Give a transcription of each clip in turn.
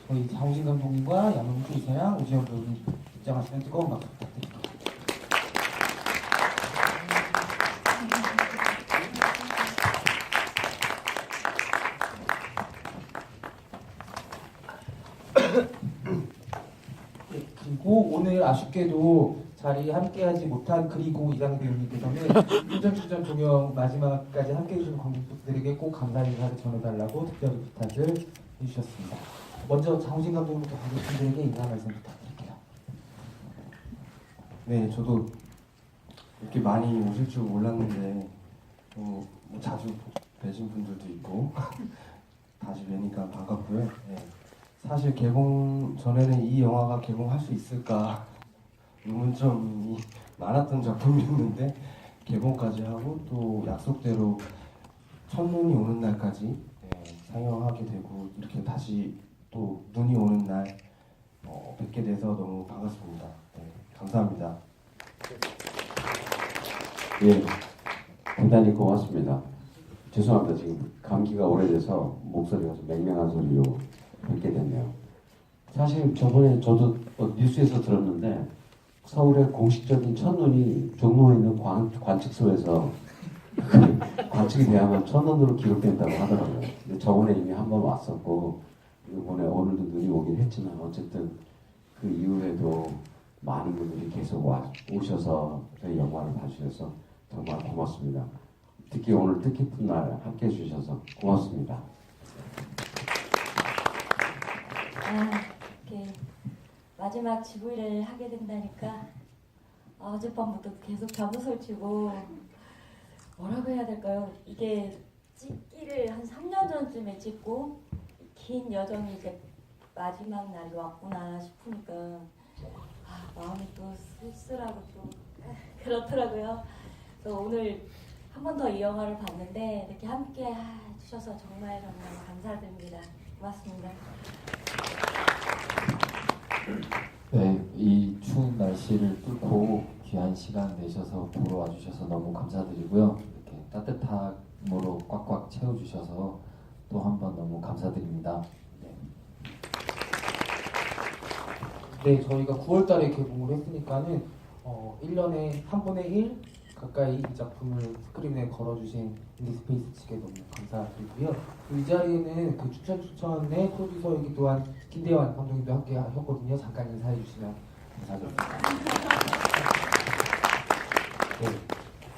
저희 장우진 감독님과 양홍주, 이사양, 오지영 배우님 입장하시면 뜨거운 박수 부탁드립니다. 네, 그리고 오늘 아쉽게도 자리에 함께하지 못한 그리고 이강 배우님께서는 훈전 종영 마지막까지 함께해 주신 관객분들에게 꼭 감사 인사를 전해달라고 특별히 부탁을 해주셨습니다. 먼저 장우진 감독님부터 관객분들에게 인사 말씀 부탁드릴게요. 네, 저도 이렇게 많이 오실 줄 몰랐는데 뭐 자주 뵈신 분들도 있고 다시 뵈니까 반갑고요. 네, 사실 개봉 전에는 이 영화가 개봉할 수 있을까 의문점이 많았던 작품이었는데 개봉까지 하고 또 약속대로 첫눈이 오는 날까지 상영하게 되고 이렇게 다시 또 눈이 오는 날 뵙게 돼서 너무 반갑습니다. 네, 감사합니다. 예, 대단히 고맙습니다. 죄송합니다. 지금 감기가 오래돼서 목소리가 좀 맹맹한 소리로 뵙게 됐네요. 사실 저번에 저도 뉴스에서 들었는데 서울의 공식적인 첫눈이 종로에 있는 관측소에서 관측이 돼야만 첫눈으로 기록된다고 하더라고요. 근데 저번에 이미 한 번 왔었고 이번에 오늘도 눈이 오긴 했지만 어쨌든 그 이후에도 많은 분들이 계속 오셔서 저희 영화를 봐주셔서 정말 고맙습니다. 특히 오늘 뜻깊은 날 함께 해주셔서 고맙습니다. 이렇게 마지막 지부를 하게 된다니까 어젯밤부터 계속 자부설치고 뭐라고 해야 될까요? 이게 찍기를 한 3년 전쯤에 찍고 긴 여정이 이제 마지막 날이 왔구나 싶으니까 마음이 또 쓸쓸하고 또 그렇더라고요. 그래서 오늘 한 번 더 이 영화를 봤는데 이렇게 함께 해주셔서 정말 감사드립니다. 고맙습니다. 네, 이 추운 날씨를 뚫고 귀한 시간 내셔서 보러 와주셔서 너무 감사드리고요. 이렇게 따뜻함으로 꽉꽉 채워주셔서 또 한 번 너무 감사드립니다. 네, 저희가 9월달에 개봉을 했으니까는 1년에 한 번에 1 가까이 이 작품을 스크린에 걸어주신 인디스페이스 측에 너무 감사드리고요. 이 자리에는 그 추천의 프로듀서이기도 한 김대환 감독님도 함께 하셨거든요. 잠깐 인사해 주시면 감사드립니다.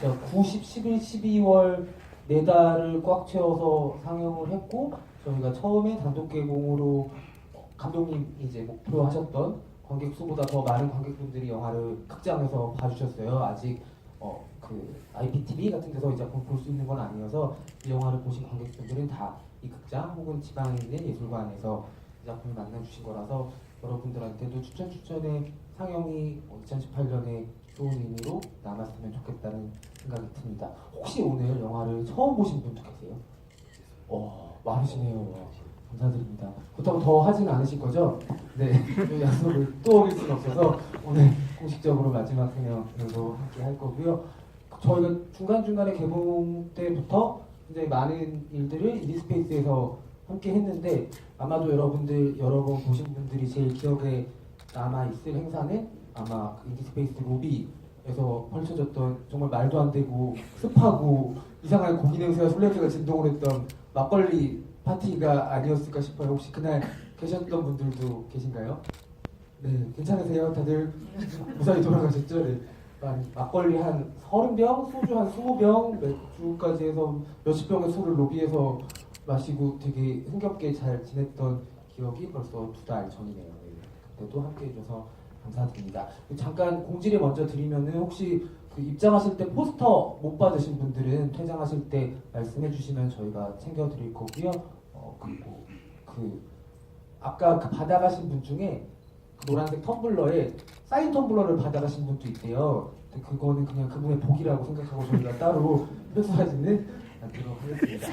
네, 9, 10, 11, 12월 4달을 꽉 채워서 상영을 했고 저희가 처음에 단독 개봉으로 감독님이 이제 목표로 하셨던 관객 수보다 더 많은 관객분들이 영화를 극장에서 봐주셨어요. 아직 그 IPTV 같은 데서 이 작품 볼 수 있는 건 아니어서 이 영화를 보신 관객분들은 다 이 극장 혹은 지방에 있는 예술관에서 이 작품을 만나주신 거라서 여러분들한테도 추천의 상영이 2018년에 좋은 의미로 남았으면 좋겠다는 생각이 듭니다. 혹시 오늘 영화를 처음 보신 분도 계세요? 많으시네요. 감사드립니다. 그렇다고 더 하진 않으실 거죠? 네, 이 약속을 또 어길 수는 없어서 오늘 공식적으로 마지막 상영으로 함께 할 거고요. 저희가 중간중간에 개봉 때부터 굉장히 많은 일들을 인디스페이스에서 함께 했는데 아마도 여러분들 여러 번 보신 분들이 제일 기억에 남아있을 행사는 아마 그 인디스페이스 로비에서 펼쳐졌던 정말 말도 안 되고 습하고 이상한 고기 냄새와 술 냄새가 진동을 했던 막걸리 파티가 아니었을까 싶어요. 혹시 그날 계셨던 분들도 계신가요? 네, 괜찮으세요? 다들 무사히 돌아가셨죠? 네. 막걸리 한 30병, 소주 한 20병, 맥주까지 해서 몇십 병의 술을 로비에서 마시고 되게 흥겹게 잘 지냈던 기억이 벌써 2달 전이네요. 네. 그때도 함께 해줘서 감사드립니다. 잠깐 공지를 먼저 드리면은 혹시 그 입장하실 때 포스터 못 받으신 분들은 퇴장하실 때 말씀해 주시면 저희가 챙겨드릴 거고요. 그리고 아까 그 받아가신 분 중에 그 노란색 텀블러에 사인 텀블러를 받아가신 분도 있대요. 근데 그거는 그냥 그분의 복이라고 생각하고 저희가 따로 회수하지는 않도록 하겠습니다.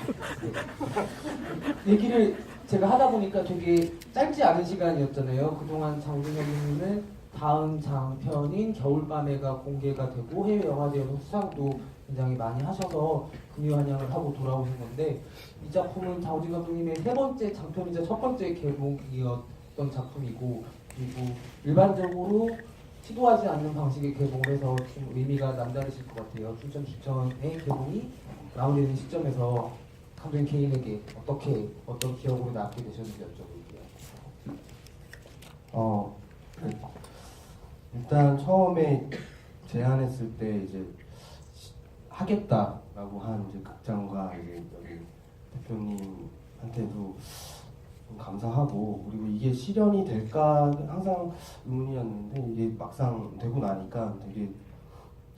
네. 얘기를 제가 하다 보니까 되게 짧지 않은 시간이었잖아요. 그동안 장준영님은 다음 장편인 겨울밤에가 공개가 되고 해외 영화제에서 수상도 굉장히 많이 하셔서 금요환영을 하고 돌아오신 건데 이 작품은 장우진 감독님의 3번째 장편이자 첫 번째 개봉이었던 했던 작품이고, 그리고 일반적으로 시도하지 않는 방식의 개봉을 해서 좀 의미가 남다르실 것 같아요. 춘천 추천의 개봉이 마무리되는 시점에서 감독님 개인에게 어떤 기억으로 남게 되셨는지 여쭤볼게요. 그, 일단 처음에 제안했을 때 이제 하겠다라고 한 이제 극장과 이제 여기 대표님한테도 좀 감사하고, 그리고 이게 실현이 될까 항상 의문이었는데 이게 막상 되고 나니까 되게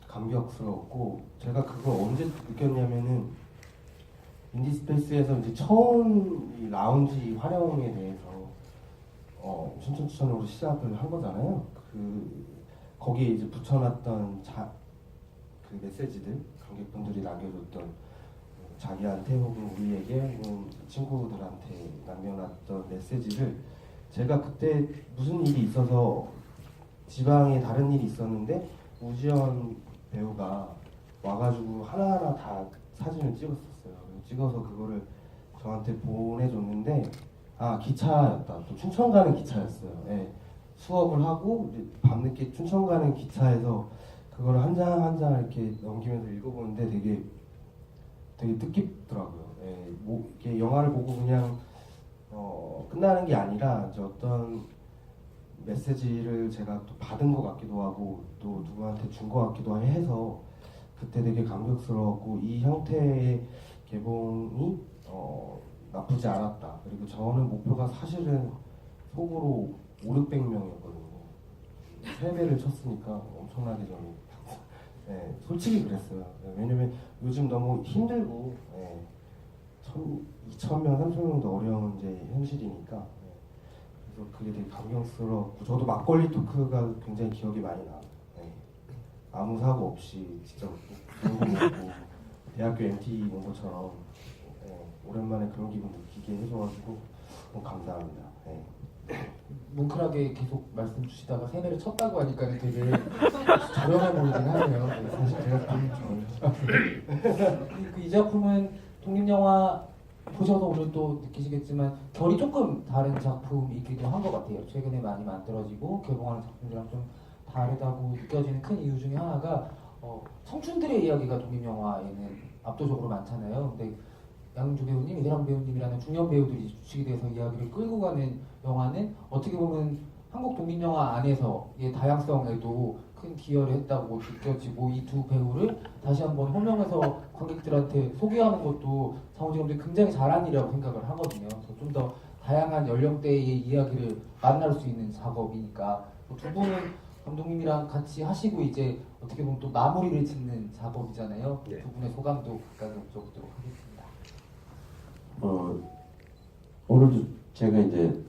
감격스러웠고, 제가 그걸 언제 느꼈냐면은 인디스페이스에서 이제 처음 이 라운지 활용에 대해서 춘천 추천으로 시작을 한 거잖아요. 거기에 이제 붙여놨던 그 메시지들, 관객분들이 남겨줬던 자기한테 혹은 우리에게 혹은 친구들한테 남겨놨던 메시지를 제가 그때 무슨 일이 있어서 지방에 다른 일이 있었는데 우지연 배우가 와가지고 하나하나 다 사진을 찍었었어요. 찍어서 그거를 저한테 보내줬는데, 기차였다. 또 춘천 가는 기차였어요. 예. 수업을 하고 이제 밤늦게 춘천 가는 기차에서 그걸 한 장 한 장 이렇게 넘기면서 읽어보는데 되게 뜻깊더라고요. 예. 뭐 이렇게 영화를 보고 그냥 끝나는 게 아니라 이제 어떤 메시지를 제가 또 받은 것 같기도 하고 또 누구한테 준 것 같기도 해서 그때 되게 감격스러웠고, 이 형태의 개봉이 나쁘지 않았다. 그리고 저는 목표가 사실은 속으로 500~600명이었거든요. 3배를 쳤으니까 엄청나게 저는 솔직히 그랬어요. 왜냐면 요즘 너무 힘들고 2,000명, 3,000명도 어려운 이제 현실이니까. 그래서 그게 되게 감격스럽고, 저도 막걸리 토크가 굉장히 기억이 많이 나요. 아무 사고 없이 진짜 좋은 거 먹고 대학교 MT 온 것처럼 오랜만에 그런 기분 느끼게 해줘가지고 너무 감사합니다. 뭉클하게 계속 말씀 주시다가 세뇌를 쳤다고 하니까 되게 저렴해 보이긴 하네요. 네, 사실 제가 이 작품은 독립영화 보셔서 오늘 또 느끼시겠지만 결이 조금 다른 작품이기도 한 것 같아요. 최근에 많이 만들어지고 개봉하는 작품들이랑 좀 다르다고 느껴지는 큰 이유 중에 하나가 청춘들의 이야기가 독립영화에는 압도적으로 많잖아요. 근데 양주 배우님, 이대람 배우님이라는 중년 배우들이 주축이 돼서 이야기를 끌고 가는 영화는 어떻게 보면 한국 독립영화 안에서의 다양성에도 큰 기여를 했다고 느껴지고, 이 두 배우를 다시 한번 호명해서 관객들한테 소개하는 것도 장호진 감독이 굉장히 잘한 일이라고 생각을 하거든요. 좀 더 다양한 연령대의 이야기를 만날 수 있는 작업이니까 두 분은 감독님이랑 같이 하시고 이제 어떻게 보면 또 마무리를 짓는 작업이잖아요. 네. 두 분의 소감도 각각 여쭤보도록 하겠습니다. 오늘도 제가 이제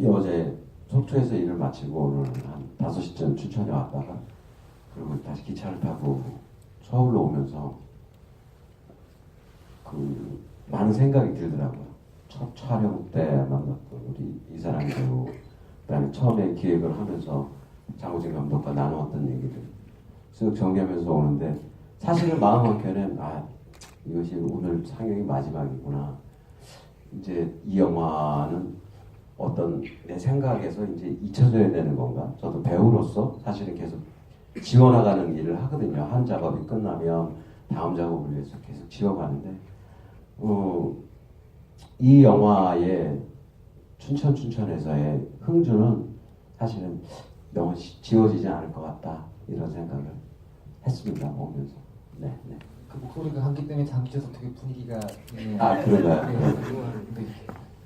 어제 속초에서 일을 마치고 오늘 한 5시쯤 춘천에 왔다가 그리고 다시 기차를 타고 서울로 오면서 많은 생각이 들더라고요. 첫 촬영 때 만났던 우리 이사람 배우, 그다음에 처음에 기획을 하면서 장호진 감독과 나누었던 얘기를 쓱 정리하면서 오는데, 사실은 마음 한켠엔 이것이 오늘 상영이 마지막이구나. 이제 이 영화는 어떤 내 생각에서 이제 잊혀져야 되는 건가? 저도 배우로서 사실은 계속 지워나가는 일을 하거든요. 한 작업이 끝나면 다음 작업을 위해서 계속 지워가는데, 이 영화의 춘천에서의 흥주는 사실은 너무 지워지지 않을 것 같다, 이런 생각을 했습니다. 오면서. 네. 그 목소리가 감기 때문에 잠기셔서 되게 분위기가 그런가요? 네.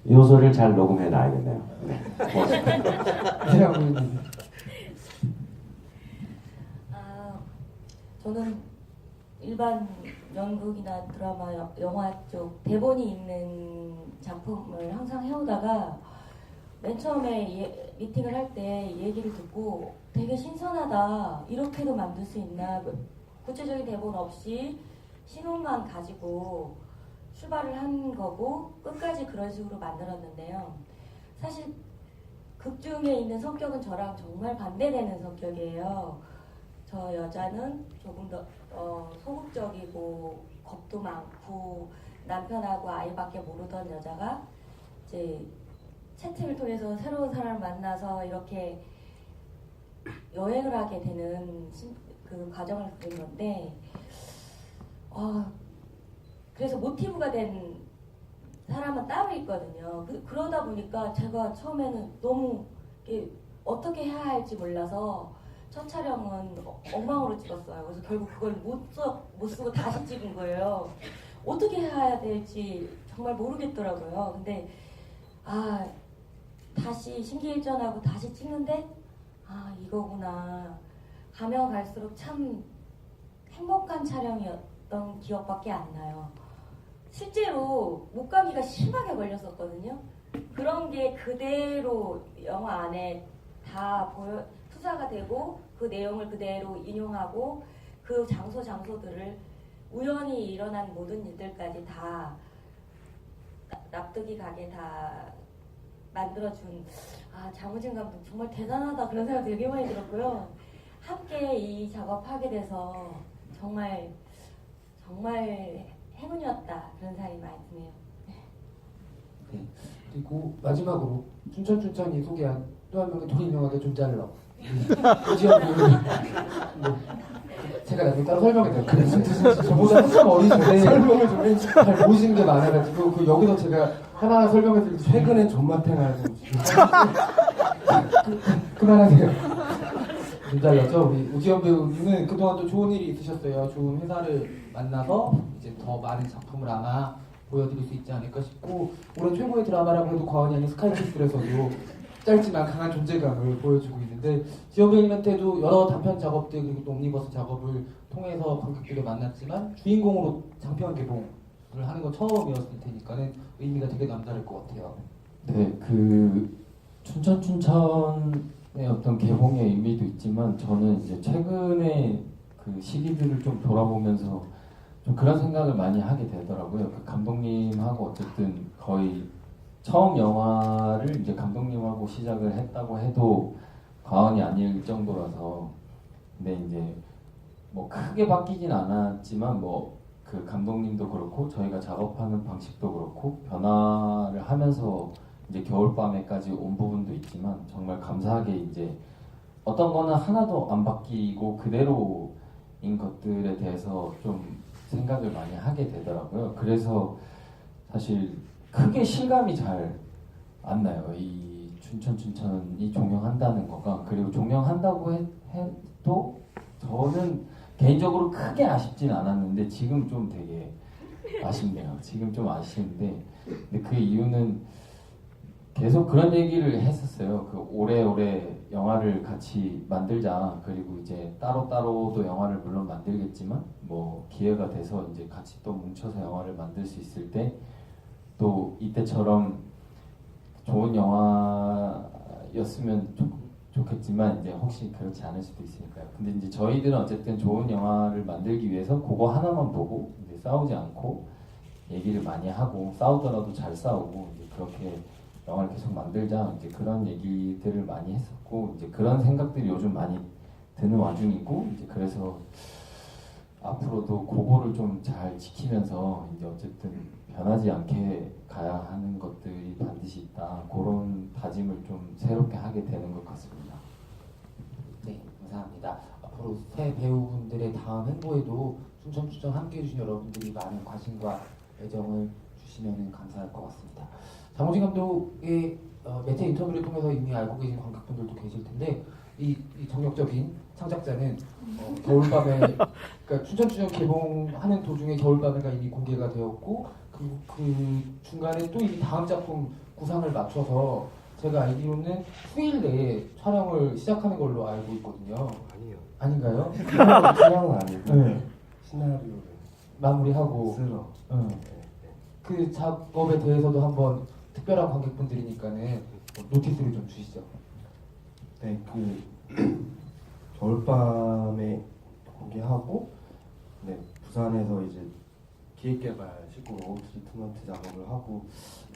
이 소리를 잘 녹음해 놔야겠네요. 네. 고맙습니다. 이대람 배우님. 저는 일반 연극이나 드라마, 영화 쪽 대본이 있는 작품을 항상 해오다가 맨 처음에 미팅을 할 때 얘기를 듣고 되게 신선하다, 이렇게도 만들 수 있나, 구체적인 대본 없이 신혼만 가지고 출발을 한 거고 끝까지 그런 식으로 만들었는데요. 사실 극 중에 있는 성격은 저랑 정말 반대되는 성격이에요. 저 여자는 조금 더 소극적이고 겁도 많고 남편하고 아이밖에 모르던 여자가 이제 채팅을 통해서 새로운 사람을 만나서 이렇게 여행을 하게 되는 그 과정을 그린 건데, 그래서 모티브가 된 사람은 따로 있거든요. 그러다 보니까 제가 처음에는 너무 어떻게 해야 할지 몰라서 첫 촬영은 엉망으로 찍었어요. 그래서 결국 그걸 못 쓰고 다시 찍은 거예요. 어떻게 해야 될지 정말 모르겠더라고요. 근데 다시 심기일전하고 다시 찍는데 이거구나. 가면 갈수록 참 행복한 촬영이었던 기억밖에 안 나요. 실제로 목감기가 심하게 걸렸었거든요. 그런 게 그대로 영화 안에 다 투사가 되고 그 내용을 그대로 인용하고 그 장소들을 우연히 일어난 모든 일들까지 다 납득이 가게 다 만들어준 장우진 감독 정말 대단하다 그런 생각 되게 많이 들었고요. 함께 이 작업하게 돼서 정말 행운이었다 그런 생각이 많이 드네요. 네. 그리고 마지막으로 춘천이 소개한 또 한 명의 독일 영화계 존잘러 오지영 배우. 제가 나중에 따로 설명해드릴게요. 그래서 저보다 한참 어리신데 설명을 좀 해주세요. 잘 모르시는 게 많아가지고 여기서 제가 하나하나 설명해드리고 최근에 존맛탱하고 그만하세요. 존잘러죠. 우리 오지영 배우님은 그동안 또 좋은 일이 있으셨어요. 좋은 회사를 만나서 이제 더 많은 작품을 아마 보여드릴 수 있지 않을까 싶고, 올해 최고의 드라마라고 해도 과언이 아닌 스카이캐슬에서도 짧지만 강한 존재감을 보여주고 있는데, 지영 배우님한테도 여러 단편 작업들 그리고 또 옴니버스 작업을 통해서 관객들을 만났지만 주인공으로 장편 개봉을 하는 건 처음이었을 테니까는 의미가 되게 남다를 것 같아요. 네, 그 춘천의 어떤 개봉의 의미도 있지만 저는 이제 최근에 그 시기들을 좀 돌아보면서 좀 그런 생각을 많이 하게 되더라고요. 그 감독님하고 어쨌든 거의 처음 영화를 이제 감독님하고 시작을 했다고 해도 과언이 아닐 정도라서, 근데 이제 뭐 크게 바뀌진 않았지만 뭐 그 감독님도 그렇고 저희가 작업하는 방식도 그렇고 변화를 하면서 이제 겨울밤에까지 온 부분도 있지만, 정말 감사하게 이제 어떤 거는 하나도 안 바뀌고 그대로인 것들에 대해서 좀 생각을 많이 하게 되더라고요. 그래서 사실 크게 실감이 잘 안 나요. 이 춘천이 종영한다는 거가. 그리고 종영한다고 해도 저는 개인적으로 크게 아쉽진 않았는데 지금 좀 되게 아쉽네요. 지금 좀 아쉬운데, 근데 그 이유는 계속 그런 얘기를 했었어요. 그 오래오래 영화를 같이 만들자. 그리고 이제 따로따로도 영화를 물론 만들겠지만 뭐 기회가 돼서 이제 같이 또 뭉쳐서 영화를 만들 수 있을 때 또 이때처럼 좋은 영화였으면 좋겠지만 이제 혹시 그렇지 않을 수도 있으니까요. 근데 이제 저희들은 어쨌든 좋은 영화를 만들기 위해서 그거 하나만 보고 이제 싸우지 않고 얘기를 많이 하고, 싸우더라도 잘 싸우고 이제 그렇게 영화를 계속 만들자, 이제 그런 얘기들을 많이 했었고, 이제 그런 생각들이 요즘 많이 드는 와중이고, 이제 그래서 앞으로도 그거를 좀 잘 지키면서 이제 어쨌든 변하지 않게 가야 하는 것들이 반드시 있다, 그런 다짐을 좀 새롭게 하게 되는 것 같습니다. 네, 감사합니다. 앞으로 새 배우분들의 다음 행보에도 춘천 함께 해주신 여러분들이 많은 관심과 애정을 주시면 감사할 것 같습니다. 장우진 감독의 매체 인터뷰를 통해서 이미 알고 계신 관객분들도 계실 텐데, 이 정력적인 창작자는 겨울밤에, 그러니까 춘천 개봉하는 도중에 겨울밤에가 이미 공개가 되었고, 그 중간에 또 이미 다음 작품 구상을 맞춰서 제가 알기로는 후일 내에 촬영을 시작하는 걸로 알고 있거든요. 아니요. 아닌가요? 촬영은 아니고 네. 시나리오를 마무리하고 쓰러. 그 작업에 대해서도 한번 특별한 관객분들이니까는 노티스를 좀 주시죠. 네, 그 겨울밤에 공개하고, 네, 부산에서 이제 기획개발식으로 트리트먼트 작업을 하고,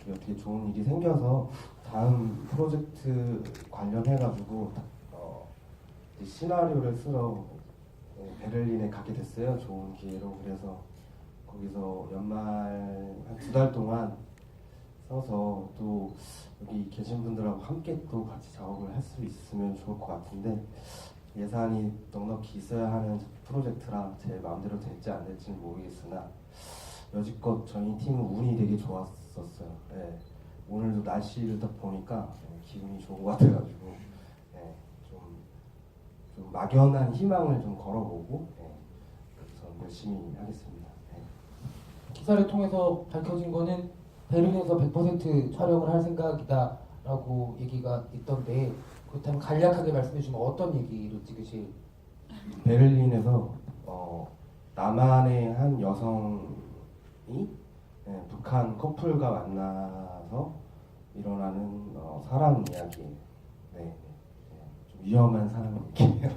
어떻게 좋은 일이 생겨서 다음 프로젝트 관련해가지고 이제 시나리오를 쓰러 베를린에 가게 됐어요. 좋은 기회로. 그래서 거기서 연말 한 2달 동안 써서 또 여기 계신 분들하고 함께 또 같이 작업을 할 수 있으면 좋을 것 같은데 예산이 넉넉히 있어야 하는 프로젝트라 제 마음대로 될지 안 될지는 모르겠으나 여지껏 저희 팀은 운이 되게 좋았었어요. 예. 오늘도 날씨를 딱 보니까 기분이 좋은 것 같아가지고 예. 좀 막연한 희망을 좀 걸어보고 예. 그래서 열심히 하겠습니다. 예. 기사를 통해서 밝혀진 거는 베를린에서 100% 촬영을 할 생각이다라고 얘기가 있던데 그렇다면 간략하게 말씀해 주시면 어떤 얘기를 찍으실? 베를린에서 남한의 한 여성이 예, 북한 커플과 만나서 일어나는 사랑 이야기예요. 네, 네. 좀 위험한 사랑 얘기예요.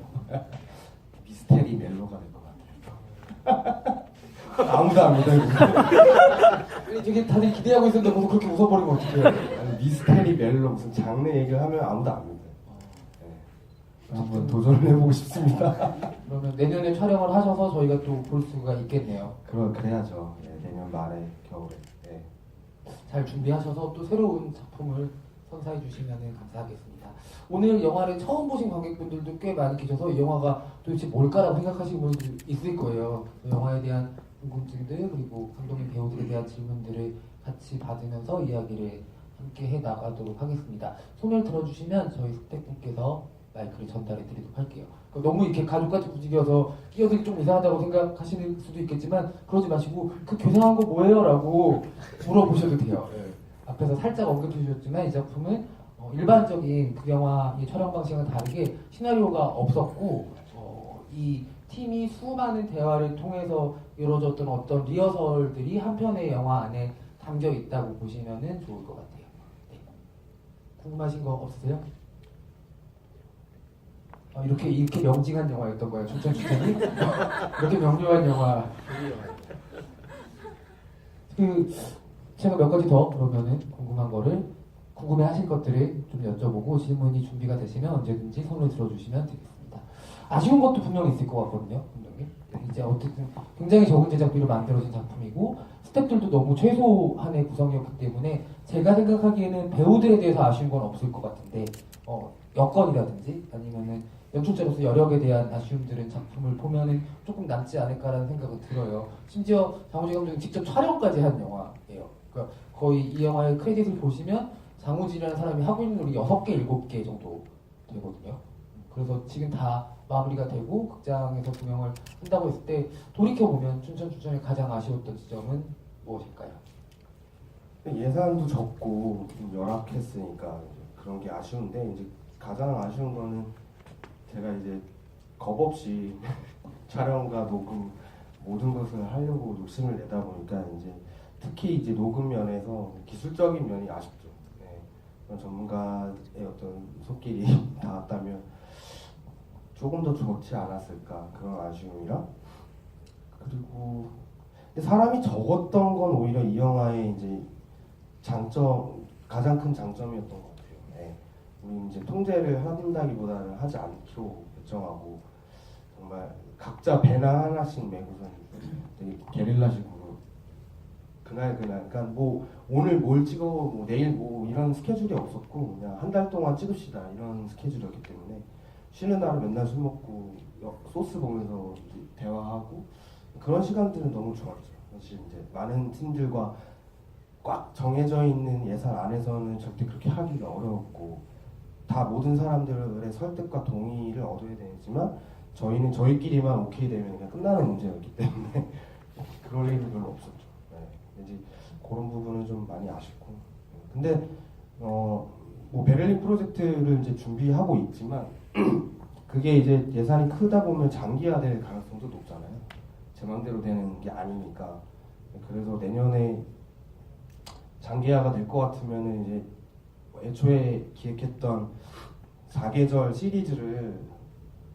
미스테리 멜로가 될 것 같아요. 아무도 안 믿어요. 아니 되게 다들 기대하고 있었는데 벌써 그렇게 웃어버리면 어떡해요? 아니, 미스테리 멜로 무슨 장르 얘기를 하면 아무도 안 믿어요. 네. 한번 도전을 해보고 싶습니다. 그러면 내년에 촬영을 하셔서 저희가 또 볼 수가 있겠네요. 그래야죠. 예, 내년 말에 겨울에. 예. 잘 준비하셔서 또 새로운 작품을 선사해 주시면 감사하겠습니다. 오늘 영화를 처음 보신 관객분들도 꽤 많이 계셔서 이 영화가 도대체 뭘까라고 생각하시는 분들 있을 거예요. 영화에 대한 궁금증들 그리고 감독님 배우들에 대한 질문들을 같이 받으면서 이야기를 함께 해 나가도록 하겠습니다. 손을 들어주시면 저희 스태프분께서 마이크를 전달해 드리도록 할게요. 너무 이렇게 가족같이 움직여서 끼어들기 좀 이상하다고 생각하시는 수도 있겠지만 그러지 마시고 그 교상한 거 뭐예요? 라고 물어보셔도 돼요. 앞에서 살짝 언급해 주셨지만 이 작품은 일반적인 그 영화의 촬영 방식과 다르게 시나리오가 없었고 이 팀이 수많은 대화를 통해서 이루어졌던 어떤 리허설들이 한 편의 영화 안에 담겨 있다고 보시면 좋을 것 같아요. 네. 궁금하신 거 없으세요? 이렇게 명징한 영화였던 거예요. 춘천이 이렇게 명료한 영화. 제가 몇 가지 더 그러면은 궁금해하실 것들을 좀 여쭤보고 질문이 준비가 되시면 언제든지 손을 들어주시면 되겠습니다. 아쉬운 것도 분명히 있을 것 같거든요, 감독님. 이제 어쨌든 굉장히 적은 제작비로 만들어진 작품이고 스태프들도 너무 최소한의 구성이었기 때문에 제가 생각하기에는 배우들에 대해서 아쉬운 건 없을 것 같은데 여건이라든지 아니면은 연출자로서 여력에 대한 아쉬움들은 작품을 보면은 조금 남지 않을까라는 생각은 들어요. 심지어 장우재 감독이 직접 촬영까지 한 영화예요. 그러니까 거의 이 영화의 크레딧을 보시면 장우진이라는 사람이 하고 있는 롤이 6개, 7개 정도 되거든요. 그래서 지금 다 마무리가 되고 극장에서 공연을 한다고 했을 때 돌이켜보면 춘천의 가장 아쉬웠던 지점은 무엇일까요? 예산도 적고 좀 열악했으니까 그런 게 아쉬운데 이제 가장 아쉬운 거는 제가 이제 겁없이 촬영과 녹음 모든 것을 하려고 욕심을 내다 보니까 이제 특히 이제 녹음 면에서 기술적인 면이 아쉽죠. 네. 그런 전문가의 어떤 손길이 닿았다면 조금 더 좋지 않았을까 그런 아쉬움이랑 그리고 사람이 적었던 건 오히려 이 영화의 이제 가장 큰 장점이었던 것 같아요. 네. 우리 이제 통제를 한다기보다는 하지 않기로 결정하고 정말 각자 배낭 하나씩 메고서 되게 게릴라식으로 그날 그러니까 뭐 오늘 뭘 찍어 뭐 내일 뭐 이런 스케줄이 없었고 그냥 한 달 동안 찍읍시다 이런 스케줄이었기 때문에 쉬는 날은 맨날 술 먹고 소스 보면서 대화하고 그런 시간들은 너무 좋았죠. 사실 이제 많은 팀들과 꽉 정해져 있는 예산 안에서는 절대 그렇게 하기가 어려웠고 다 모든 사람들의 설득과 동의를 얻어야 되지만 저희는 저희끼리만 오케이 되면 그냥 끝나는 문제였기 때문에 그럴 일은 별로 없었죠. 네. 이제 그런 부분은 좀 많이 아쉽고 근데 뭐 베를린 프로젝트를 이제 준비하고 있지만 그게 이제 예산이 크다 보면 장기화될 가능성도 높잖아요. 제 마음대로 되는 게 아니니까. 그래서 내년에 장기화가 될 것 같으면은 이제 애초에 기획했던 4계절 시리즈를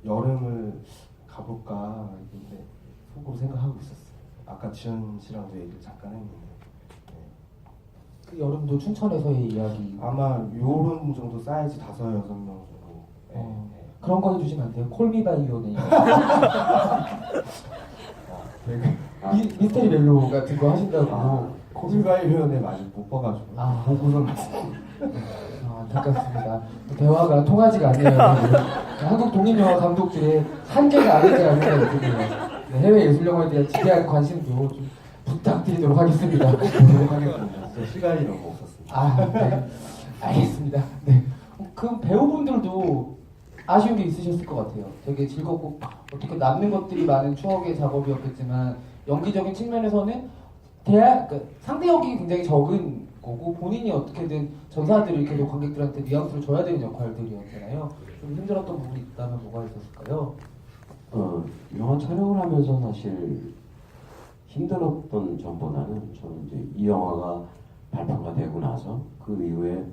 여름을 가볼까 근데 속으로 생각하고 있었어요. 아까 지현 씨랑도 얘기를 잠깐 했는데 그 여름도 춘천에서의 이야기. 아마 요런 정도 사이즈 5, 6명 정도. 그런 거 해주시면 안 돼요? 콜미 바이 요 네임. 미스테리 멜로 같은 거 하신다고. 코미가의 표현에 많이 못 봐가지고 아. 보고서 안타깝습니다. 대화가 통하지가 않네요. 여러분. 한국 독립영화 감독들의 한계가 아니라는 생각이 드네요. 네, 해외 예술영화에 대한 지대한 관심도 좀 부탁드리도록 하겠습니다. 보도록 하겠습니다. 진짜 시간이 너무 없었습니다. 아, 네. 알겠습니다. 네. 그 배우분들도 아쉬운 게 있으셨을 것 같아요. 되게 즐겁고 어떻게 남는 것들이 많은 추억의 작업이었겠지만 연기적인 측면에서는 상대 연기가 굉장히 적은 거고 본인이 어떻게든 전사들을 계속 관객들한테 뉘앙스를 줘야 되는 역할들이었잖아요. 좀 힘들었던 부분이 있다면 뭐가 있었을까요? 영화 촬영을 하면서 사실 힘들었던 점보다는 저는 이제 이 영화가 발표가 되고 나서 그 이후에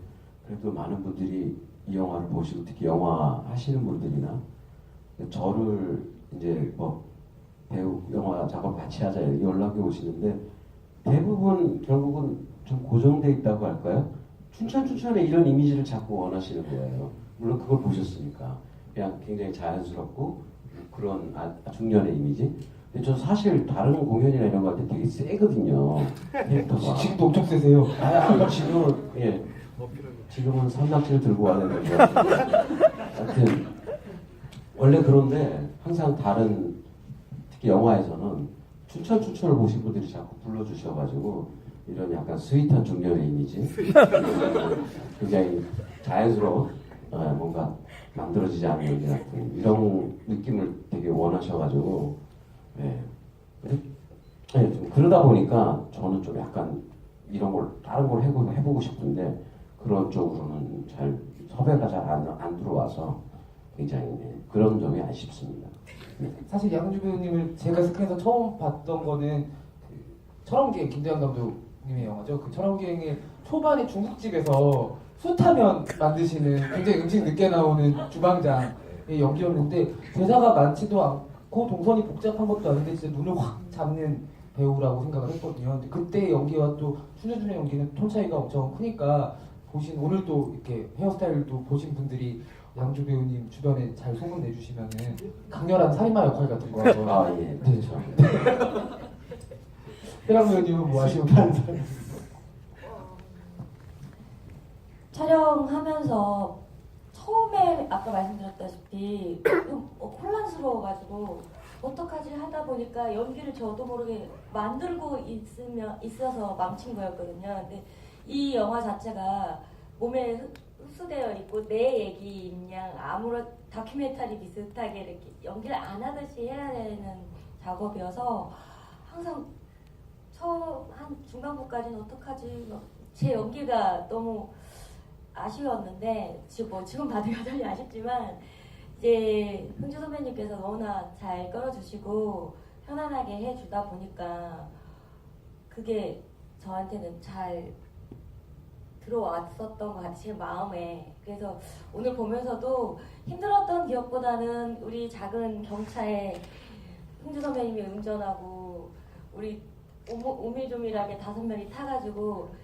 그래도 많은 분들이 이 영화를 보시고 특히 영화 하시는 분들이나 저를 이제 뭐 배우 영화 작업 같이 하자 이렇게 연락이 오시는데 대부분 결국은 좀 고정돼 있다고 할까요? 춘천에 이런 이미지를 자꾸 원하시는 거예요. 물론 그걸 보셨으니까 그냥 굉장히 자연스럽고 그런 중년의 이미지. 근데 저 사실 다른 공연이나 이런 거 할 때 되게 세거든요. 캐릭터가. 지금도 엄청 세세요. 지금은 산낙지를 들고 와야 되는 거 하여튼 원래 그런데 항상 다른 특히 영화에서는 춘천을 보신 분들이 자꾸 불러주셔가지고 이런 약간 스윗한 중년의 이미지 굉장히 자연스러운 뭔가 만들어지지 않는 연기 같은 이런 느낌을 되게 원하셔가지고 좀 그러다 보니까 저는 좀 약간 이런 걸 다른 걸 해보고 싶은데 그런 쪽으로는 잘 섭외가 잘 안 들어와서 굉장히 그런 점이 아쉽습니다. 사실 양은주 배우님을 제가 스크린에서 처음 봤던 거는 그 철원기행 김대현 감독님의 영화죠. 그 철원기행의 초반에 중국집에서 숯하면 만드시는 굉장히 음식 늦게 나오는 주방장의 연기였는데 대사가 많지도 않고 동선이 복잡한 것도 아닌데 진짜 눈을 확 잡는 배우라고 생각을 했거든요. 근데 그때의 연기와 또 춘천준의 연기는 톤 차이가 엄청 크니까 오늘도 이렇게 헤어스타일도 보신 분들이 양주 배우님 주변에 잘 소문 내주시면은 강렬한 살인마 역할 같은 거 하죠. 예, 네. 그렇죠. 해랑 배우님은 뭐 하시고 계세요? 촬영하면서 처음에 아까 말씀드렸다시피 좀 혼란스러워가지고 어떡하지 하다 보니까 연기를 저도 모르게 만들고 있어서 망친 거였거든요. 근데 이 영화 자체가 몸에 흡수되어 있고 내 얘기인 양 아무런 다큐멘터리 비슷하게 이렇게 연기를 안 하듯이 해야 되는 작업이어서 항상 한 중반부까지는 어떡하지 제 연기가 너무 아쉬웠는데 지금 봐도 여전히 아쉽지만 이제 흥주 선배님께서 너무나 잘 끌어주시고 편안하게 해주다 보니까 그게 저한테는 잘 들어왔었던 것 같아요. 제 마음에. 그래서 오늘 보면서도 힘들었던 기억보다는 우리 작은 경차에 흥주 선배님이 운전하고 우리 오밀조밀하게 5명이 타가지고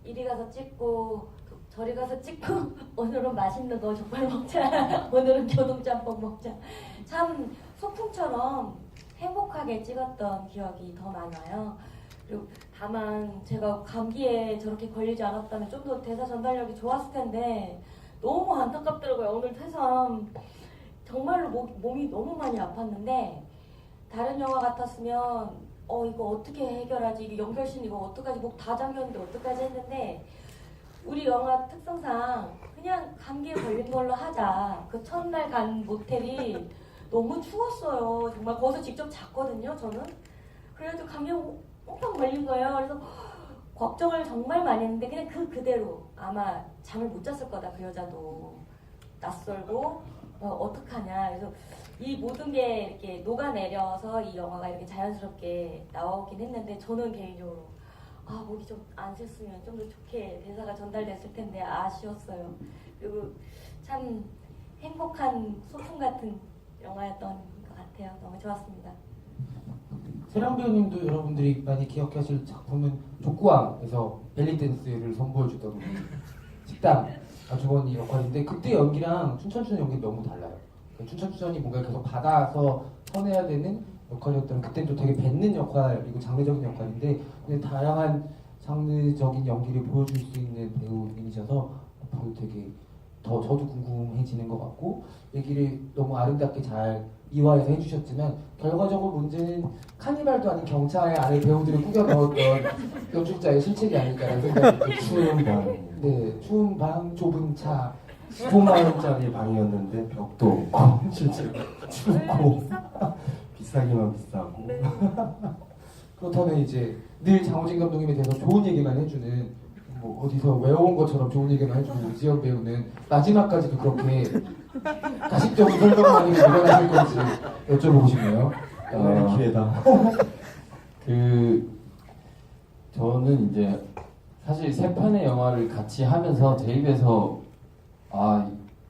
이리 가서 찍고 저리 가서 찍고 오늘은 맛있는 거 족발 먹자 오늘은 교동짬뽕 먹자 참 소풍처럼 행복하게 찍었던 기억이 더 많아요. 그리고 다만 제가 감기에 저렇게 걸리지 않았다면 좀 더 대사 전달력이 좋았을 텐데 너무 안타깝더라고요. 오늘 퇴상 정말로 몸이 너무 많이 아팠는데 다른 영화 같았으면 이거 어떻게 해결하지? 이게 연결신 이거 어떡하지? 목 다 잠겼는데 어떡하지 했는데 우리 영화 특성상 그냥 감기에 걸린 걸로 하자. 그 첫날 간 모텔이 너무 추웠어요. 정말 거기서 직접 잤거든요, 저는. 그래도 감기에 꽁꽁 걸린 거예요. 그래서 걱정을 정말 많이 했는데 그냥 그대로 아마 잠을 못 잤을 거다. 그 여자도 낯설고 어떡하냐. 그래서 이 모든 게 이렇게 녹아내려서 이 영화가 이렇게 자연스럽게 나오긴 했는데 저는 개인적으로 목이 좀 안 샜으면 좀 더 좋게 대사가 전달됐을 텐데 아쉬웠어요. 그리고 참 행복한 소풍 같은 영화였던 것 같아요. 너무 좋았습니다. 세랑 배우님도 여러분들이 많이 기억하실 작품은 족구왕에서 벨리댄스를 선보여주던 식당 아주머니 역할인데 그때 연기랑 춘천추전 연기 너무 달라요. 춘천추전이 뭔가 계속 받아서 선해야 되는 역할이었다면 그때는 또 되게 뱉는 역할이고 장르적인 역할인데 근데 다양한 장르적인 연기를 보여줄 수 있는 배우님이셔서 앞으로 되게 더 저도 궁금해지는 것 같고 얘기를 너무 아름답게 잘 이화해서 해주셨지만 결과적으로 문제는 카니발도 아닌 경찰 안에 배우들을 꾸겨 넣었던 연출자의 실책이 아닐까라는 생각이 들어요. 추운 방, 네, 추운 방, 좁은 차. 15만 원짜리 방이었는데 벽도 없고 실제로 춥고 비싸기만 비싸고. 그렇다면 이제 늘 장호진 감독님에 대해서 좋은 얘기만 해주는 뭐 어디서 외워온 것처럼 좋은 얘기만 해주는 우지연 배우는 마지막까지도 그렇게 가식적인 설명만이 일어나실 건지 여쭤보고 싶네요. 오늘 기회다. 저는 이제 사실 세 편의 영화를 같이 하면서 제 입에서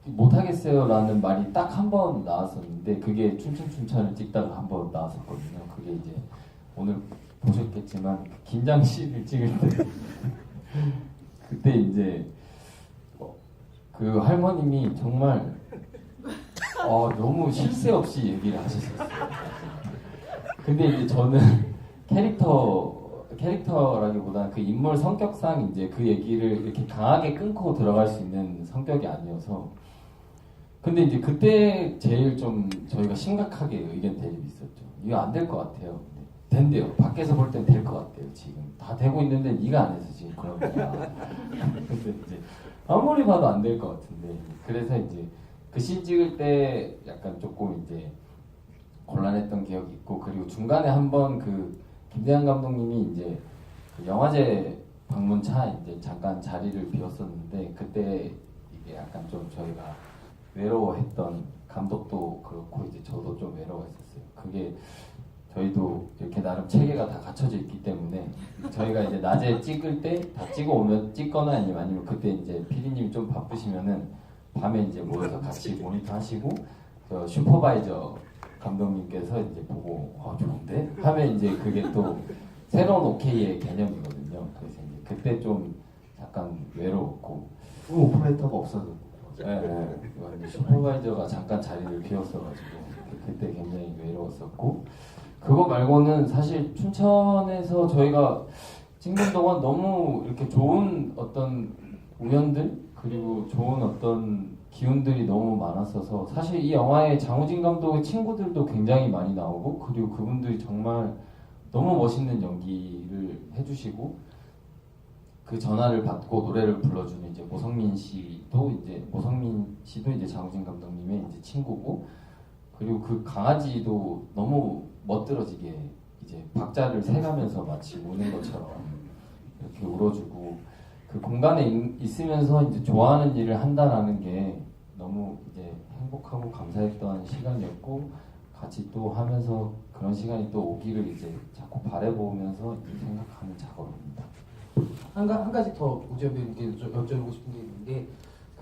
못하겠어요라는 말이 딱 한 번 나왔었는데 그게 춘천춘천을 찍다가 한 번 나왔었거든요. 그게 이제 오늘 보셨겠지만 김장씨를 찍을 때 그때 이제 그 할머님이 정말 너무 쉴 새 없이 얘기를 하셨었어요. 근데 이제 저는 캐릭터라기보다는 그 인물 성격상 이제 그 얘기를 이렇게 강하게 끊고 들어갈 수 있는 성격이 아니어서 근데 이제 그때 제일 좀 저희가 심각하게 의견 대립이 있었죠. 이거 안 될 것 같아요. 된대요. 밖에서 볼 땐 될 것 같대요. 지금 다 되고 있는데 네가 안 해서 지금 그런 거야. 근데 이제 아무리 봐도 안 될 것 같은데 그래서 이제 그 씬 찍을 때 약간 조금 이제 곤란했던 기억이 있고 그리고 중간에 한번 그 김대한 감독님이 이제 그 영화제 방문차 이제 잠깐 자리를 비웠었는데 그때 이게 약간 좀 저희가 외로워했던 감독도 그렇고 이제 저도 좀 외로워했었어요. 그게 저희도 이렇게 나름 체계가 다 갖춰져 있기 때문에 저희가 이제 낮에 찍을 때 다 찍어 오면 찍거나 아니면 그때 이제 PD님이 좀 바쁘시면은 밤에 이제 모여서 같이 모니터 하시고 저 슈퍼바이저 감독님께서 이제 보고 좋은데 하면 이제 그게 또 새로운 오케이의 개념이거든요. 그래서 이제 그때 좀 약간 외로웠고 오퍼레이터가 없어서 네. 슈퍼바이저가 잠깐 자리를 비웠어가지고 그때 굉장히 외로웠었고 그거 말고는 사실 춘천에서 저희가 찍는 동안 너무 이렇게 좋은 어떤 우연들 그리고 좋은 어떤 기운들이 너무 많았어서 사실 이 영화에 장우진 감독의 친구들도 굉장히 많이 나오고 그리고 그분들이 정말 너무 멋있는 연기를 해주시고 그 전화를 받고 노래를 불러주는 이제 모성민 씨도 이제 장우진 감독님의 이제 친구고 그리고 그 강아지도 너무 멋들어지게 이제 박자를 세가면서 마치 우는 것처럼 이렇게 울어주고 그 공간에 있으면서 이제 좋아하는 일을 한다라는 게 너무 이제 행복하고 감사했던 시간이었고 같이 또 하면서 그런 시간이 또 오기를 이제 자꾸 바라보면서 이제 생각하는 작업입니다. 한 가지 더 우지연 배우님께 여쭤보고 싶은 게 있는데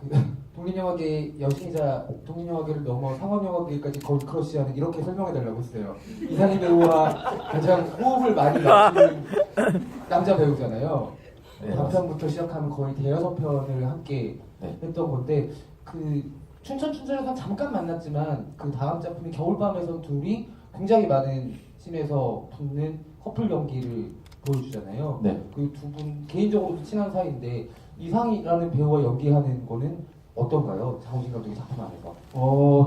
그 독립영화계 여신이자 독립영화계를 넘어 상업영화계까지 걸크러쉬하는 이렇게 설명해달라고 했어요. 이상희 배우와 가장 호흡을 많이 맞추는 남자 배우잖아요. 네, 단편부터 시작하면 거의 대여섯 편을 함께 네. 했던 건데 그 춘천에서 잠깐 만났지만 그 다음 작품인 겨울밤에서 둘이 굉장히 많은 씬에서 붙는 커플 연기를 보여주잖아요. 네. 그 두 분 개인적으로도 친한 사이인데 이상이라는 배우와 연기하는 거는 어떤가요? 장우진 감독의 작품 안에서?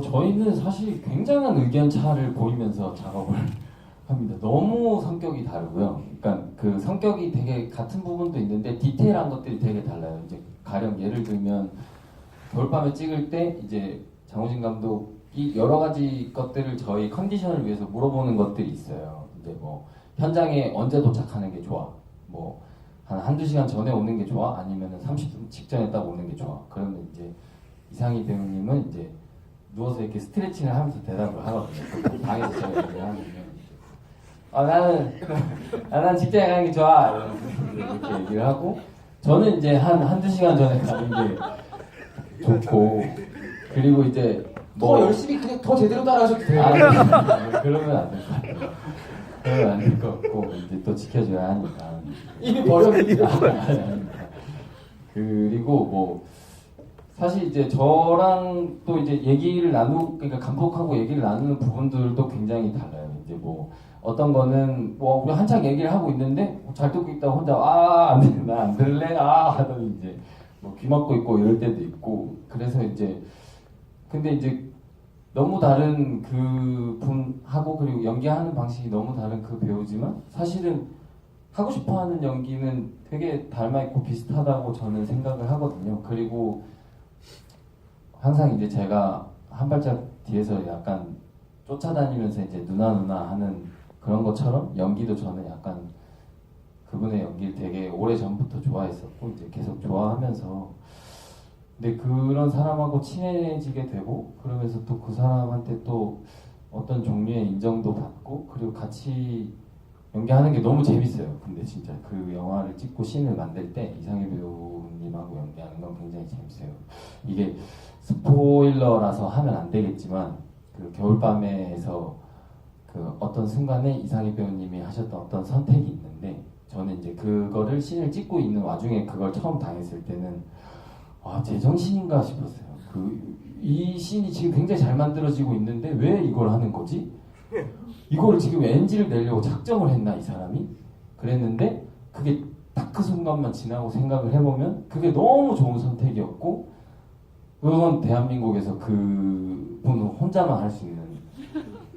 저희는 사실 굉장한 의견 차를 보이면서 작업을 합니다. 너무 성격이 다르고요. 그러니까 그 성격이 되게 같은 부분도 있는데 디테일한 것들이 되게 달라요. 이제 가령 예를 들면 겨울밤에 찍을 때 이제 장우진 감독이 여러 가지 것들을 저희 컨디션을 위해서 물어보는 것들이 있어요. 이제 뭐 현장에 언제 도착하는 게 좋아? 뭐 한두 시간 전에 오는 게 좋아? 아니면 30분 직전에 딱 오는 게 좋아? 그러면 이제 이상희 배우님은 이제 누워서 이렇게 스트레칭을 하면서 대답을 하거든요. 방에서 제가 얘기를 하면 난 직장에 가는 게 좋아. 이렇게 얘기를 하고 저는 이제 한두 시간 전에 가는 게 좋고 그리고 이제 더 열심히 그냥 더 제대로 따라하셔도 돼요. 그러면 안 될 것 같아요. 그러면 안 될 것 같고 이제 또 지켜줘야 하니까 이미 버렸는데. 그리고 뭐 사실 이제 저랑 또 이제 얘기를 그러니까 감독하고 얘기를 나누는 부분들도 굉장히 달라요. 이제 뭐 어떤 거는 뭐 우리 한창 얘기를 하고 있는데 잘 듣고 있다가 혼자 나안 들을래 하더니 이제 뭐 귀 막고 있고 이럴 때도 있고 그래서 이제 근데 이제 너무 다른 그 분하고 그리고 연기하는 방식이 너무 다른 그 배우지만 사실은 하고 싶어하는 연기는 되게 닮아 있고 비슷하다고 저는 생각을 하거든요. 그리고 항상 이제 제가 한 발짝 뒤에서 약간 쫓아다니면서 이제 누나 하는 그런 것처럼 연기도 저는 약간 그분의 연기를 되게 오래 전부터 좋아했었고 이제 계속 좋아하면서 근데 그런 사람하고 친해지게 되고 그러면서 또 그 사람한테 또 어떤 종류의 인정도 받고 그리고 같이 연기하는 게 너무 재밌어요. 근데 진짜 그 영화를 찍고 씬을 만들 때 이상희 배우님하고 연기하는 건 굉장히 재밌어요. 이게 스포일러라서 하면 안 되겠지만 그 겨울밤에서 그 어떤 순간에 이상희 배우님이 하셨던 어떤 선택이 있는데 저는 이제 그거를 씬을 찍고 있는 와중에 그걸 처음 당했을 때는 제정신인가 싶었어요. 이 씬이 지금 굉장히 잘 만들어지고 있는데 왜 이걸 하는 거지? 이거를 지금 NG를 내려고 작정을 했나 이 사람이? 그랬는데 그게 딱 그 순간만 지나고 생각을 해보면 그게 너무 좋은 선택이었고 그건 대한민국에서 그분 혼자만 할 수 있는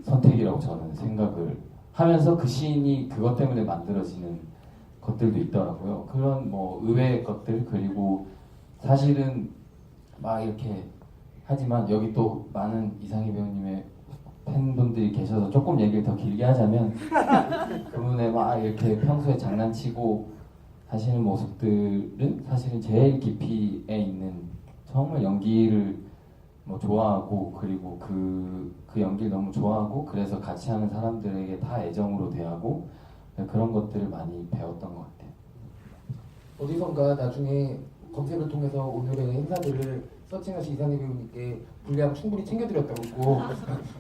선택이라고 저는 생각을 하면서 그 씬이 그것 때문에 만들어지는 것들도 있더라고요. 그런 뭐 의외의 것들 그리고 사실은 막 이렇게 하지만 여기 또 많은 이상희 배우님의 팬분들이 계셔서 조금 얘기를 더 길게 하자면 그분의 막 이렇게 평소에 장난치고 하시는 모습들은 사실은 제일 깊이에 있는 정말 연기를 뭐 좋아하고 그리고 그 연기를 너무 좋아하고 그래서 같이 하는 사람들에게 다 애정으로 대하고 그런 것들을 많이 배웠던 것 같아요. 어디선가 나중에 검색을 통해서 오늘의 행사들을 서칭하신 이상희 배우님께 분량 충분히 챙겨드렸다고 꼭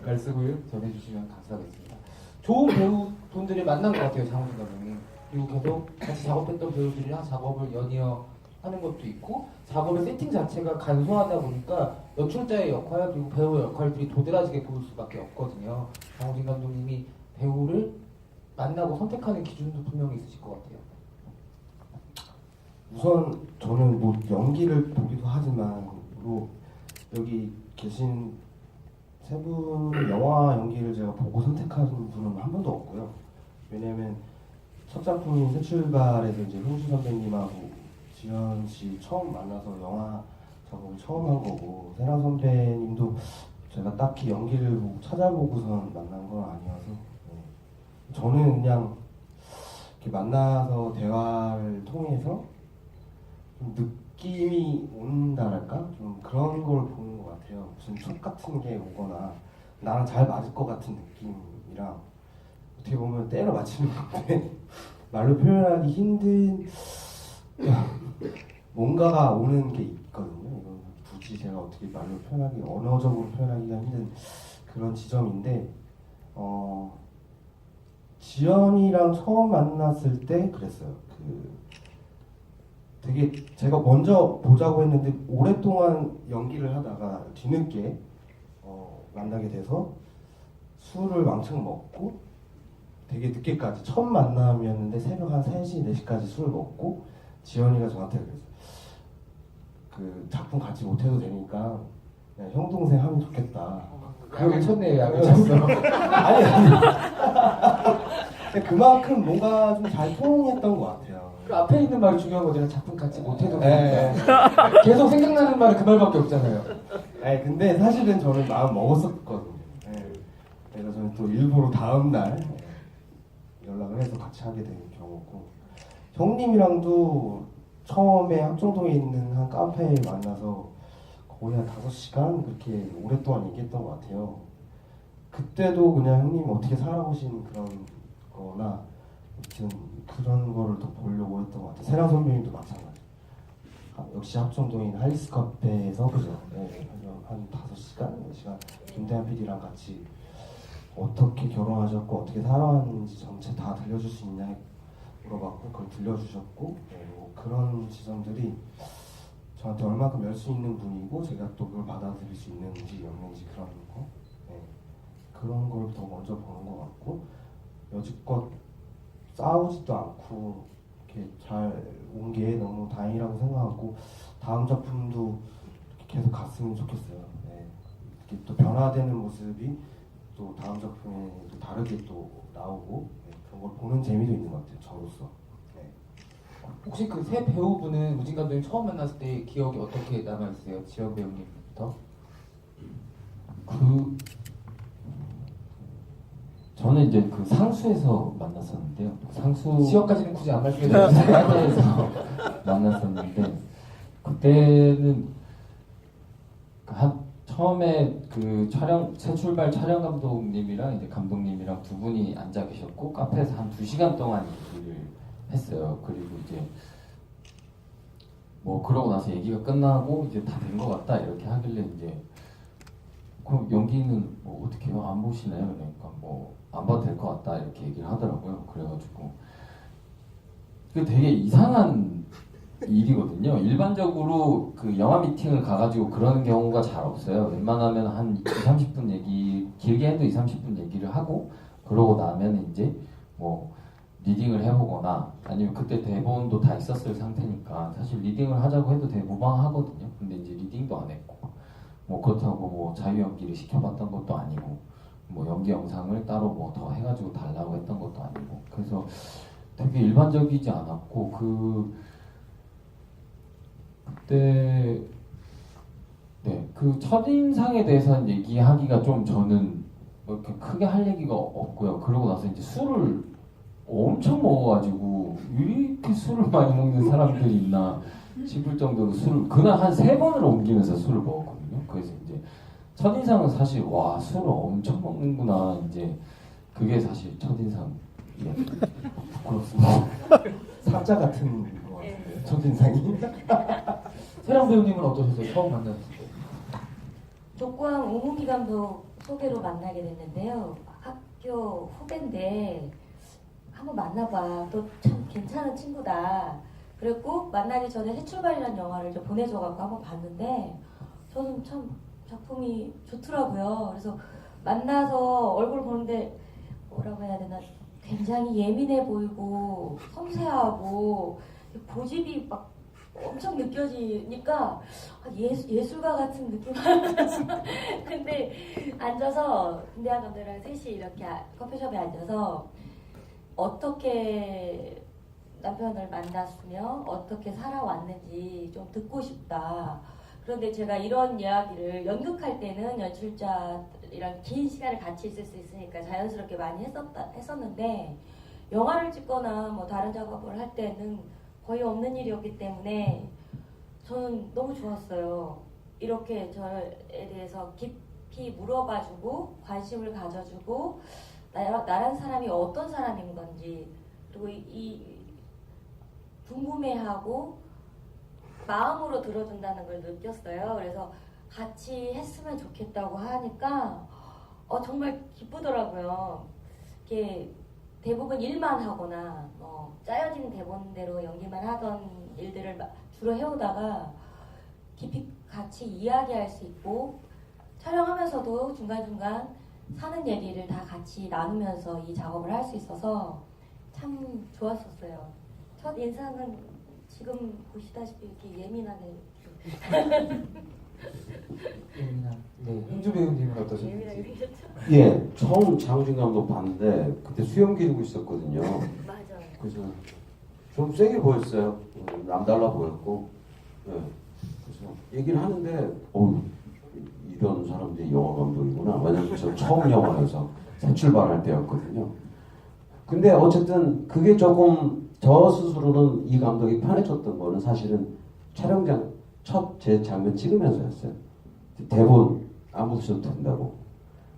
말씀을 전해주시면 감사하겠습니다. 좋은 배우분들을 만난 것 같아요, 장훈준 감독님. 그리고 계속 같이 작업했던 배우들이랑 작업을 연이어 하는 것도 있고 작업의 세팅 자체가 간소하다 보니까 연출자의 역할 그리고 배우의 역할들이 도드라지게 보일 수밖에 없거든요. 장훈준 감독님이 배우를 만나고 선택하는 기준도 분명히 있으실 것 같아요. 우선 저는 뭐 연기를 보기도 하지만 뭐 여기 계신 세 분의 영화 연기를 제가 보고 선택하는 분은 한 번도 없고요. 왜냐면 첫 작품인 새 출발에서 이제 홍수 선배님하고 지현 씨 처음 만나서 영화 작업을 처음 한 거고 세라 선배님도 제가 딱히 연기를 찾아보고선 만난 건 아니어서 저는 그냥 이렇게 만나서 대화를 통해서 좀 느낌이 온다랄까? 좀 그런 걸 보는 것 같아요. 무슨 촉 같은 게 오거나 나랑 잘 맞을 것 같은 느낌이랑 어떻게 보면 때려 맞추는 건데 말로 표현하기 힘든 뭔가가 오는 게 있거든요. 이건 굳이 제가 어떻게 말로 표현하기 언어적으로 표현하기가 힘든 그런 지점인데 지연이랑 처음 만났을 때 그랬어요. 되게 제가 먼저 보자고 했는데 오랫동안 연기를 하다가 뒤늦게 만나게 돼서 술을 왕창 먹고 되게 늦게까지 첫 만남이었는데 새벽 한 3시, 4시까지 술을 먹고 지연이가 저한테 그랬어요. 그 작품 같이 못해도 되니까 그냥 형 동생 하면 좋겠다. 약을 쳤네요, 약을 쳤어. 아니 근데 그만큼 뭔가 좀 잘 통했던 것 같아요. 그 앞에 있는 말이 중요한 거잖아요. 작품 같이 못해도 네. 되니까. 계속 생각나는 말은 그 말밖에 없잖아요. 아니 근데 사실은 저는 마음 먹었었거든요. 네. 그래서 저는 또 일부러 다음 날 연락을 해서 같이 하게 된 경우고 형님이랑도 처음에 합정동에 있는 한 카페에 만나서 거의 한 5시간 그렇게 오랫동안 얘기했던 것 같아요. 그때도 그냥 형님 어떻게 살아보신 그런 거나 아무튼 그런 거를 더 보려고 했던 것 같아요. 세라 선배님도 마찬가지. 역시 합정동인 할리스 카페에서 그죠? 네, 한 5시간, 4시간 김대한 PD랑 같이 어떻게 결혼하셨고 어떻게 살아왔는지 전체 다 들려줄 수 있냐 물어봤고 그걸 들려주셨고 뭐 그런 지점들이 저한테 얼마큼 열 수 있는 분이고 제가 또 그걸 받아들일 수 있는지 없는지 그런 거 그런 걸 더 먼저 보는 것 같고 여지껏 싸우지도 않고 이렇게 잘 온 게 너무 다행이라고 생각하고 다음 작품도 이렇게 계속 갔으면 좋겠어요. 네. 이렇게 또 변화되는 모습이 또 다음 작품에 또 다르게 또 나오고 네. 그런 걸 보는 재미도 있는 것 같아요. 저로서. 네. 혹시 그 새 배우분은 우진 감독님 처음 만났을 때 기억이 어떻게 남아 있어요? 지영 배우님부터? 저는 이제 그 상수에서 만났었는데요. 상수 지역까지는 굳이 안 말씀해 주세요. 상수에서 만났었는데 그때는 처음에 그 새 출발 촬영 감독님이랑 이제 감독님이랑 두 분이 앉아 계셨고 카페에서 한 2시간 동안 얘기를 했어요. 그리고 이제 뭐 그러고 나서 얘기가 끝나고 이제 다 된 것 같다 이렇게 하길래 이제 그럼 연기는 뭐 어떻게 해요? 안 보시나요? 그러니까 뭐 안 봐도 될 것 같다 이렇게 얘기를 하더라고요. 그래가지고 그 되게 이상한 일이거든요. 일반적으로 그 영화 미팅을 가가지고 그러는 경우가 잘 없어요. 웬만하면 한 20-30분 얘기, 길게 해도 20-30분 얘기를 하고 그러고 나면 이제 뭐 리딩을 해보거나 아니면 그때 대본도 다 있었을 상태니까 사실 리딩을 하자고 해도 되게 무방하거든요. 근데 이제 리딩도 안 했고 뭐 그렇다고 뭐 자유 연기를 시켜봤던 것도 아니고 뭐 연기 영상을 따로 뭐 더 해가지고 달라고 했던 것도 아니고 그래서 되게 일반적이지 않았고 그때 네, 그 첫인상에 대해서는 얘기하기가 좀 저는 뭐 이렇게 크게 할 얘기가 없고요. 그러고 나서 이제 술을 엄청 먹어가지고 이렇게 술을 많이 먹는 사람들이 있나 싶을 정도로 술을 그날 한 3번을 옮기면서 술을 먹었거든요. 그래서 이제 첫인상은 사실 와 술을 엄청 먹는구나 이제 그게 사실 첫인상 부끄럽습니다. 사자 같은 것 같아요. 첫인상이. 세랑 배우님은 어떠셨어요? 처음 만났을 때? 족구왕 오문기 감독 소개로 만나게 됐는데요. 학교 후배인데 한번 만나봐. 또 참 괜찮은 친구다. 그랬고 만나기 전에 새 출발이라는 영화를 좀 보내줘갖고 한번 봤는데 저는 참 작품이 좋더라고요. 그래서 만나서 얼굴 보는데 뭐라고 해야 되나 굉장히 예민해 보이고 섬세하고 고집이 막 엄청 느껴지니까 예술가 같은 느낌. 근데 앉아서 김대한 감독이랑 셋이 이렇게 커피숍에 앉아서 어떻게 남편을 만났으며 어떻게 살아왔는지 좀 듣고 싶다. 그런데 제가 이런 이야기를 연극할 때는 연출자이랑 긴 시간을 같이 있을 수 있으니까 자연스럽게 많이 했었는데 영화를 찍거나 뭐 다른 작업을 할 때는 거의 없는 일이었기 때문에 저는 너무 좋았어요. 이렇게 저에 대해서 깊이 물어봐주고 관심을 가져주고 나란 사람이 어떤 사람인 건지 그리고 이 궁금해하고 마음으로 들어준다는 걸 느꼈어요. 그래서 같이 했으면 좋겠다고 하니까 정말 기쁘더라고요. 이렇게 대부분 일만 하거나 짜여진 대본대로 연기만 하던 일들을 주로 해오다가 깊이 같이 이야기할 수 있고 촬영하면서도 중간중간 사는 얘기를 다 같이 나누면서 이 작업을 할 수 있어서 참 좋았었어요. 첫 인상은 지금 보시다시피 이렇게 예민하게 예민한. 네, 흥주 배우님은 어떠셨는지? 예민하게 생겼죠? 예, 처음 장우진 감독 봤는데 그때 수염 기르고 있었거든요. 맞아요. 그래서 좀 세게 보였어요. 남달라 보였고. 예. 그래서 얘기를 하는데 이런 사람들이 영화 감독이구나. 왜냐면 저 처음 영화여서 새 출발할 때였거든요. 근데 어쨌든 그게 조금 저 스스로는 이 감독이 편해졌던 거는 사실은 촬영장 첫 제 장면 찍으면서였어요. 대본 안 보셔도 된다고.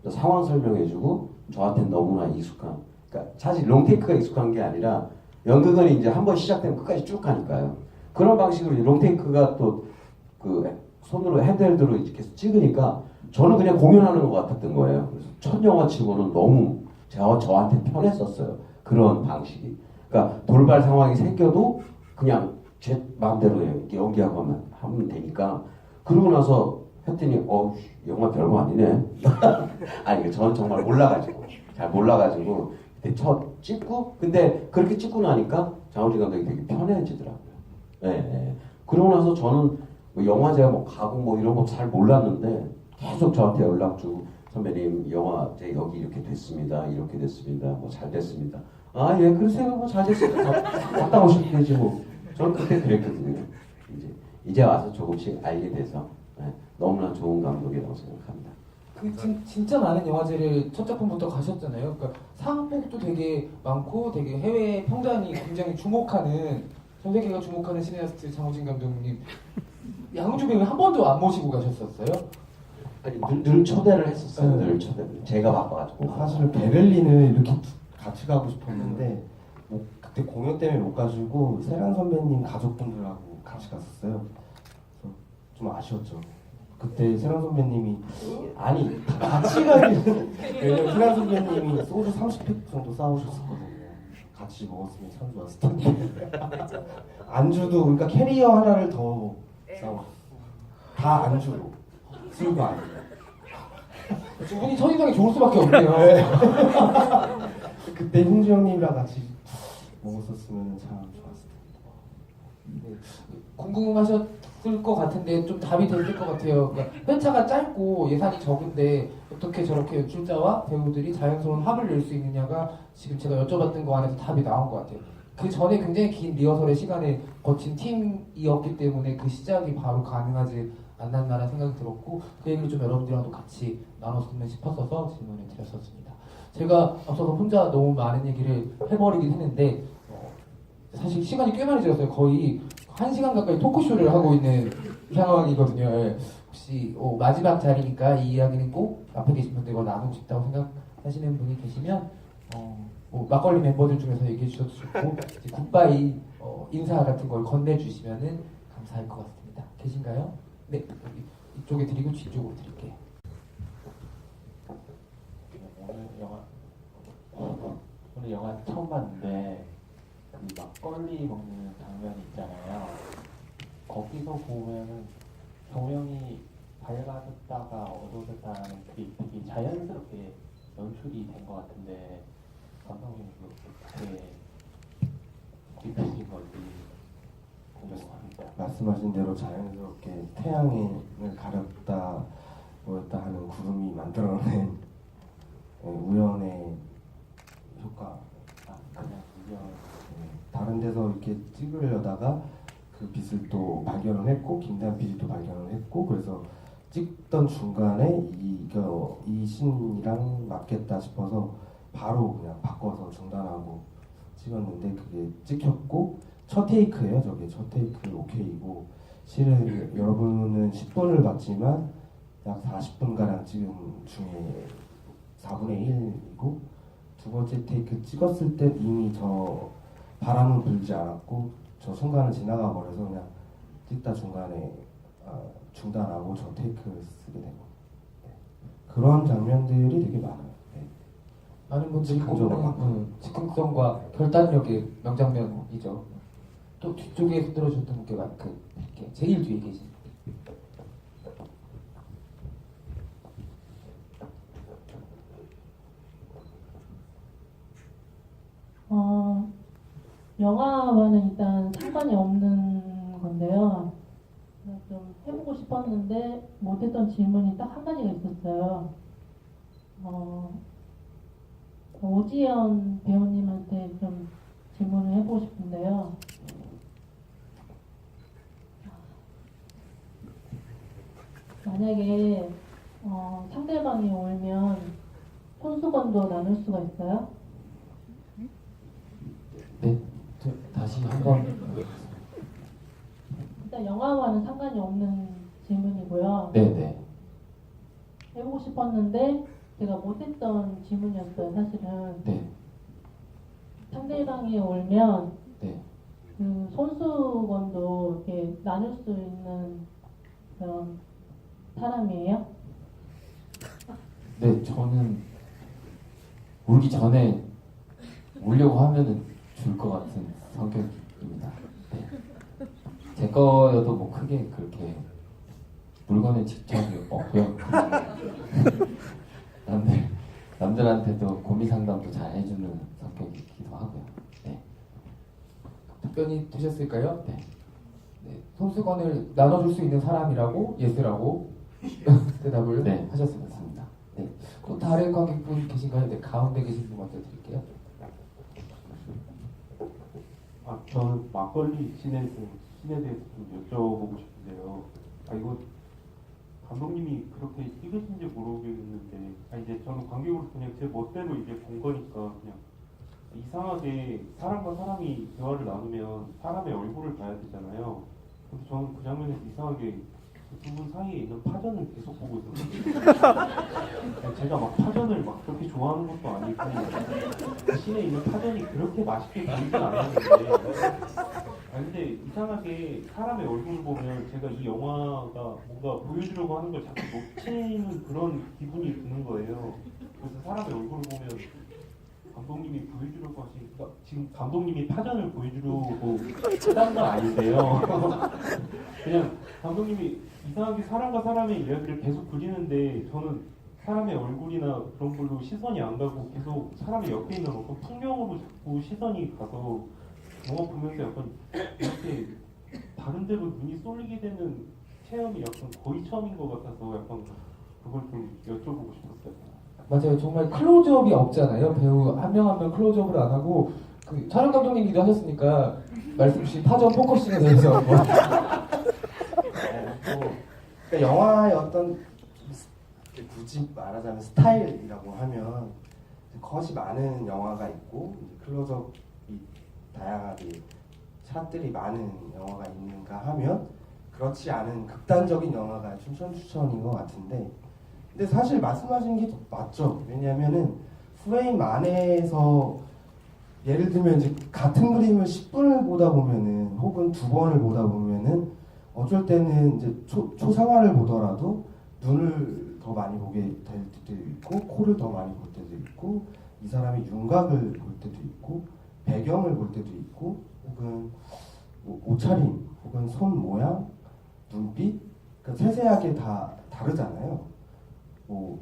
상황 설명해주고 저한테 너무나 익숙한. 그러니까 사실 롱테이크가 익숙한 게 아니라 연극은 이제 한번 시작되면 끝까지 쭉 가니까요. 그런 방식으로 롱테이크가 또 그 손으로 핸드헬드로 이렇게 찍으니까 저는 그냥 공연하는 것 같았던 거예요. 그래서 첫 영화 치고는 너무 저한테 편했었어요. 그런 방식이. 그러니까 돌발 상황이 생겨도 그냥 제 마음대로 연기하고 하면 되니까. 그러고 나서 했더니 영화 별거 아니네. 아니 저는 정말 몰라가지고 잘 몰라가지고 그때 첫 찍고 근데 그렇게 찍고 나니까 장우진 감독이 되게 편해지더라고요. 예, 예. 그러고 나서 저는 뭐 영화제가 뭐 가고 뭐 이런 거 잘 몰랐는데 계속 저한테 연락 주고 선배님 영화제 여기 이렇게 됐습니다. 이렇게 됐습니다. 뭐 잘 됐습니다. 아 예 그러세요. 뭐 잘 됐습니다. 갔다 오시면 되지 뭐. 저는 그때 그랬거든요. 이제 와서 조금씩 알게 돼서 너무나 좋은 감독이라고 생각합니다. 진짜 많은 영화제를 첫 작품부터 가셨잖아요. 그러니까 상복도 되게 많고 되게 해외 평단이 굉장히 주목하는 전 세계가 주목하는 시네아스트 장우진 감독님 양우주 배우 한 번도 안 모시고 가셨었어요? 아니 늘 초대를 했었어요. 늘 초대를. 제가 바빠가지고. 사실은 베를린을 이렇게 같이 가고 싶었는데 뭐 그때 공연 때문에 못 가지고 세란 선배님 가족분들하고 같이 갔었어요. 그래서 좀 아쉬웠죠. 그때 세란 선배님이 아니 같이 가기는 왜냐면 세란 선배님이 소주 30팩 정도 싸우셨었거든요. 같이 먹었으면 참 좋았을 텐데 안주도 그러니까 캐리어 하나를 더 싸우셨어요. 다 안주로 술도 아니고. 두 분이 첫인상이 좋을 수밖에 없네요. 그때 홍주 형님이랑 같이 먹었었으면 참 좋았을 텐데. 궁금하셨을 것 같은데 좀 답이 됐을 것 같아요. 그러니까 회차가 짧고 예산이 적은데 어떻게 저렇게 연출자와 배우들이 자연스러운 합을 낼 수 있느냐가 지금 제가 여쭤봤던 거 안에서 답이 나온 것 같아요. 그 전에 굉장히 긴 리허설의 시간을 거친 팀이었기 때문에 그 시작이 바로 가능하지 않았나라는 생각이 들었고 그 얘기를 좀 여러분들이랑도 같이 나눴으면 싶었어서 질문을 드렸었습니다. 제가 앞서서 혼자 너무 많은 얘기를 해버리긴 했는데 사실 시간이 꽤 많이 지났어요. 거의 1시간 가까이 토크쇼를 하고 있는 상황이거든요. 예. 혹시 마지막 자리니까 이 이야기는 꼭 앞에 계신 분들과 나누고 싶다고 생각하시는 분이 계시면 뭐 막걸리 멤버들 중에서 얘기해 주셔도 좋고 이제 굿바이 인사 같은 걸 건네주시면 감사할 것 같습니다. 계신가요? 네, 여기 이쪽에 드리고 뒤쪽으로 드릴게요. 오늘 영화 처음 봤는데 그 막걸리 먹는 장면이 있잖아요. 거기서 보면은 조명이 밝아졌다가 어두워졌다는 게 되게 자연스럽게 연출이 된 것 같은데 감독님 어떻게 입히신 건지 궁금합니다. 말씀하신 대로 자연스럽게 태양을 가렸다 보였다 하는 구름이 만들어낸 우연의 효과. 그냥 우연. 다른 데서 이렇게 찍으려다가 그 빛을 또 발견을 했고 김대한 PD도 발견을 했고 그래서 찍던 중간에 이 씬이랑 맞겠다 싶어서 바로 그냥 바꿔서 중단하고 찍었는데 그게 찍혔고 첫 테이크예요. 저게 첫 테이크 오케이고 실은 여러분은 10분을 봤지만 약 40분가량 찍은 중에 4분의 1이고 두 번째 테이크 찍었을 때 이미 저 바람은 불지 않았고 저 순간을 지나가 버려서 그냥 찍다 중간에 중단하고 저 테이크를 쓰게 된 거. 네. 그런 장면들이 되게 많아요. 네. 많은 분들이 즉흥적으로 꼽는 즉흥성과 결단력의 명장면이죠. 또 뒤쪽에 흔들어줬던 분께 이렇게 제일 뒤에 계신 영화와는 일단 상관이 없는 건데요. 좀 해보고 싶었는데 못했던 질문이 딱 한 가지가 있었어요. 오지연 배우님한테 좀 질문을 해보고 싶은데요. 만약에 상대방이 울면 손수건도 나눌 수가 있어요? 네, 다시 한번. 일단 영화와는 상관이 없는 질문이고요. 네네. 해보고 싶었는데 제가 못했던 질문이었어요. 사실은 네. 상대방이 울면 네. 그 손수건도 이렇게 나눌 수 있는 그런 사람이에요? 네, 저는 울기 전에 울려고 하면은 줄 것 같은 성격입니다. 네. 제 거여도 뭐 크게 그렇게 물건에 집착이 없고요. 남들한테도 고민 상담도 잘 해주는 답변이 되셨을까요? 네. 네, 손수건을 나눠줄 수 있는 사람이라고 예스라고 대답을 네. 하셨습니다. 네. 또 다른 관객분 계신가요? 네, 가운데 계신 분 먼저 드릴게요. 아, 저는 막걸리 씬에 대해서 좀 여쭤보고 싶은데요. 아, 이거 감독님이 그렇게 찍으신지 모르겠는데, 아, 이제 저는 관객으로 그냥 제 멋대로 이제 본 거니까 그냥 이상하게 사람과 사람이 대화를 나누면 사람의 얼굴을 봐야 되잖아요. 근데 저는 그 장면에서 이상하게 두 분 사이에 있는 파전을 계속 보고 있었는데 제가 막 파전을 막 그렇게 좋아하는 것도 아니고 그 씬에 있는 파전이 그렇게 맛있게 보이진 않았는데 근데 이상하게 사람의 얼굴을 보면 제가 이 영화가 뭔가 보여주려고 하는 걸 자꾸 놓치는 그런 기분이 드는 거예요. 그래서 사람의 얼굴을 보면 감독님이 보여주려고 하시니까 지금 감독님이 파전을 보여주려고 했다는 건 아닌데요. 그냥 감독님이 이상하게 사람과 사람의 이야기를 계속 그리는데 저는 사람의 얼굴이나 그런 걸로 시선이 안 가고 계속 사람의 옆에 있는 어떤 풍경으로 자꾸 시선이 가서 영화 보면서 약간 이렇게 다른 데로 눈이 쏠리게 되는 체험이 약간 거의 처음인 것 같아서 약간 그걸 좀 여쭤보고 싶었어요. 맞아요. 정말 클로즈업이 없잖아요. 배우 한 명 한 명 클로즈업을 안 하고 그 촬영 감독님이기도 하셨으니까 말씀 주신 파전 포커싱에 대해서 한번. 그러니까 영화의 어떤 굳이 말하자면 스타일이라고 하면 컷이 많은 영화가 있고 이제 클로즈업이 다양하게 샷들이 많은 영화가 있는가 하면 그렇지 않은 극단적인 영화가 추천인 것 같은데 근데 사실 말씀하신 게 맞죠. 왜냐하면은 프레임 안에서 예를 들면 이제 같은 그림을 10분을 보다 보면은 혹은 2번을 보다 보면은 어쩔 때는 이제 초상화를 보더라도 눈을 더 많이 보게 될 때도 있고 코를 더 많이 볼 때도 있고 이 사람의 윤곽을 볼 때도 있고 배경을 볼 때도 있고 혹은 뭐 옷차림 혹은 손 모양, 눈빛 그러니까 세세하게 다 다르잖아요. 뭐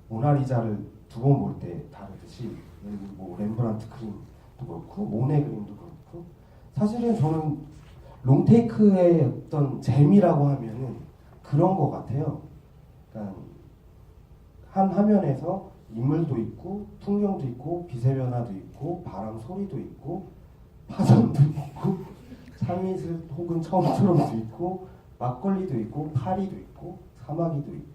모나리자를 2번 볼 때 다르듯이 예를 들어 뭐 렘브란트 그림도 그렇고 모네 그림도 그렇고 사실은 저는 롱테이크의 어떤 재미라고 하면은 그런 것 같아요. 그러니까 한 화면에서 인물도 있고 풍경도 있고 빛의 변화도 있고 바람 소리도 있고 파전도 있고 참이슬 혹은 처음처럼도 있고 막걸리도 있고 파리도 있고 사마귀도 있고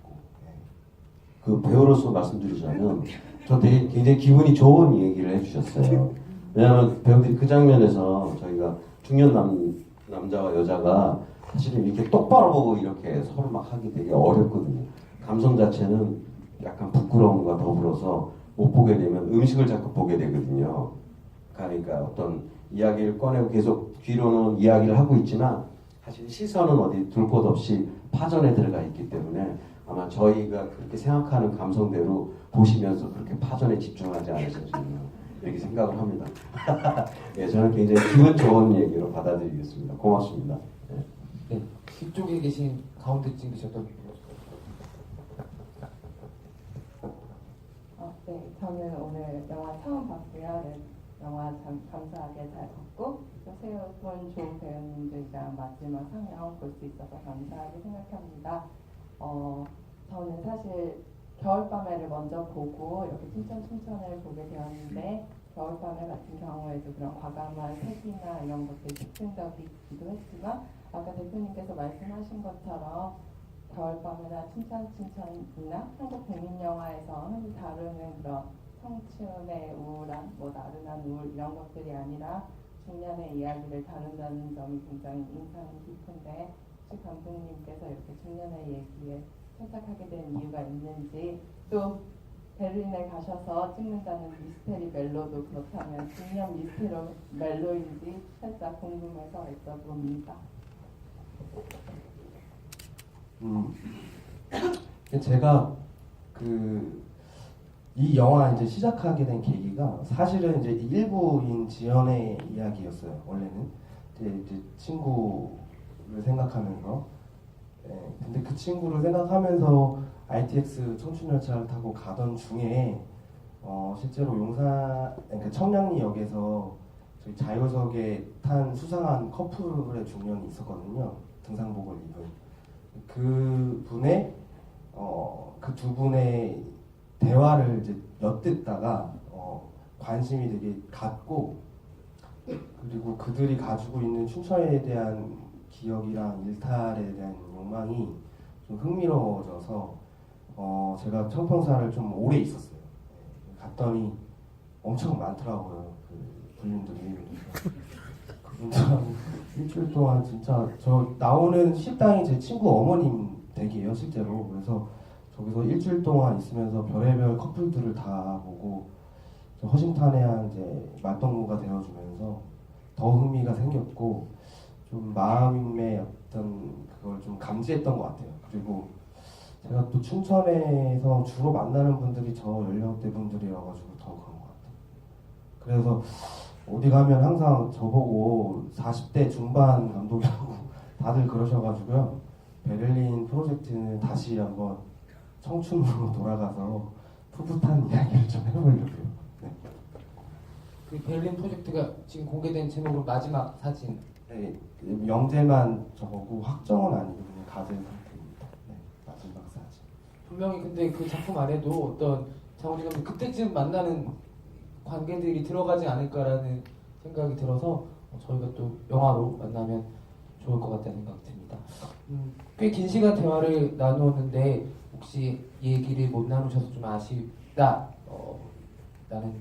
그 배우로서 말씀드리자면 저 되게 굉장히 기분이 좋은 얘기를 해주셨어요. 왜냐하면 배우들이 그 장면에서 저희가 중년 남자와 여자가 사실은 이렇게 똑바로 보고 이렇게 서로 막 하기 되게 어렵거든요. 감성 자체는 약간 부끄러움과 더불어서 못 보게 되면 음식을 자꾸 보게 되거든요. 그러니까 어떤 이야기를 꺼내고 계속 뒤로는 이야기를 하고 있지만 사실 시선은 어디 둘 곳 없이 파전에 들어가 있기 때문에 아마 저희가 그렇게 생각하는 감성대로 보시면서 그렇게 파전에 집중하지 않으셨나 이렇게 생각을 합니다. 예, 저는 굉장히 기분 좋은 얘기로 받아들이겠습니다. 고맙습니다. 예. 네, 이쪽에 계신 가운데쯤 계셨던 분. 네, 저는 오늘 영화 처음 봤고요. 네, 영화 참 감사하게 잘 봤고 또 새로운 좋은 배우님들이랑 마지막 상영 볼 수 있어서 감사하게 생각합니다. 저는 사실 겨울밤에를 먼저 보고 이렇게 춘천을 보게 되었는데 겨울밤에 같은 경우에도 그런 과감한 색이나 이런 것들이 특징적이기도 했지만 아까 대표님께서 말씀하신 것처럼 겨울밤이나 춘천이나 한국 국민 영화에서 흔히 다루는 그런 청춘의 우울한, 뭐 나른한 우울 이런 것들이 아니라 중년의 이야기를 다룬다는 점이 굉장히 인상이 깊은데 혹시 감독님께서 이렇게 중년의 얘기에 선택하게 된 이유가 있는지 또 베를린에 가셔서 찍는다는 미스테리 멜로도 그렇다면 중년 미스테리 멜로인지 살짝 궁금해서 여쭤봅니다. 제가 이 영화 이제 시작하게 된 계기가 사실은 이제 일부인 지연의 이야기였어요. 원래는 이제 친구를 생각하면서 근데 그 친구를 생각하면서 RTX 청춘열차를 타고 가던 중에 실제로 용산 그러니까 청량리역에서 저희 자유석에 탄 수상한 커플의 중년이 있었거든요. 등산복을 입은 그 분의 그 두 분의 대화를 이제 엿듣다가 관심이 되게 갔고, 그리고 그들이 가지고 있는 춘천에 대한 기억이랑 일탈에 대한 욕망이 좀 흥미로워져서 제가 청평사를 좀 오래 있었어요. 갔더니 엄청 많더라고요. 그 분들이. 그분들하고 일주일 동안 진짜 저 나오는 식당이 제 친구 어머님 댁이에요, 실제로. 그래서 저기서 일주일 동안 있으면서 별의별 커플들을 다 보고 허심탄회한 이제 말동무가 되어주면서 더 흥미가 생겼고, 좀 마음의 어떤 그걸 좀 감지했던 것 같아요. 그리고 제가 또 춘천에서 주로 만나는 분들이 저 연령대 분들이라 가지고 더 그런 것 같아요. 그래서 어디 가면 항상 저보고 40대 중반 감독이라고 다들 그러셔가지고요. 베를린 프로젝트는 다시 한번 청춘으로 돌아가서 풋풋한 이야기를 좀 해보려고요. 네. 그 베를린 프로젝트가 지금 공개된 제목으로 마지막 사진. 네, 영재만 저거고 확정은 아니고 그냥 가진 상태입니다. 네, 마지막 사진. 분명히 근데 그 작품 안에도 어떤 장원지 감독 그때쯤 만나는 관계들이 들어가지 않을까라는 생각이 들어서 저희가 또 영화로 만나면 좋을 것 같다는 생각이 듭니다. 꽤 긴 시간 대화를 나누었는데 혹시 얘기를 못 나누셔서 좀 아쉽다. 나는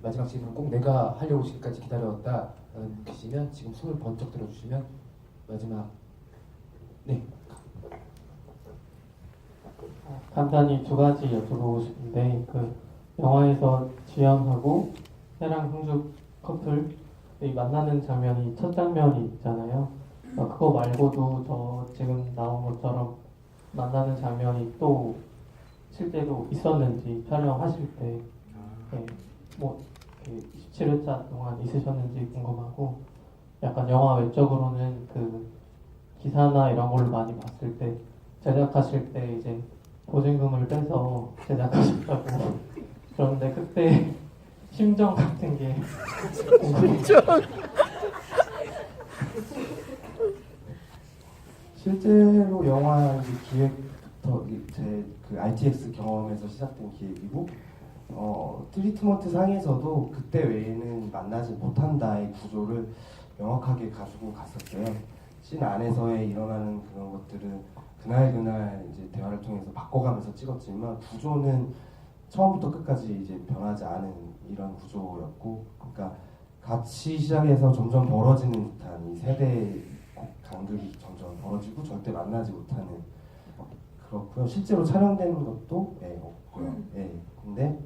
마지막 질문을 꼭 내가 하려고 지금까지 기다려왔다 라는 계시면 지금 손을 번쩍 들어주시면 마지막. 네. 간단히 두 가지 여쭤보고 싶은데, 그 영화에서 지연하고 해랑 흥주 커플이 만나는 장면이 첫 장면이 있잖아요. 그거 말고도 저 지금 나온 것처럼 만나는 장면이 또 실제로 있었는지 촬영하실 때, 네, 뭐 27회차 동안 있으셨는지 궁금하고, 약간 영화 외적으로는 그 기사나 이런 걸로 많이 봤을 때 제작하실 때 이제 보증금을 빼서 제작하셨다고 그런데 그때 심정 같은 게 실제로 영화 이제 기획부터 제 그 ITX 경험에서 시작된 기획이고, 트리트먼트 상에서도 그때 외에는 만나지 못한다의 구조를 명확하게 가지고 갔었어요. 씬 안에서의 일어나는 그런 것들은 그날 이제 대화를 통해서 바꿔가면서 찍었지만 구조는 처음부터 끝까지 이제 변하지 않은 이런 구조였고, 그러니까 같이 시작해서 점점 벌어지는 듯한 이 세대 간극이 점점 벌어지고 절대 만나지 못하는, 그렇고요. 실제로 촬영되는 것도 없고요. 근데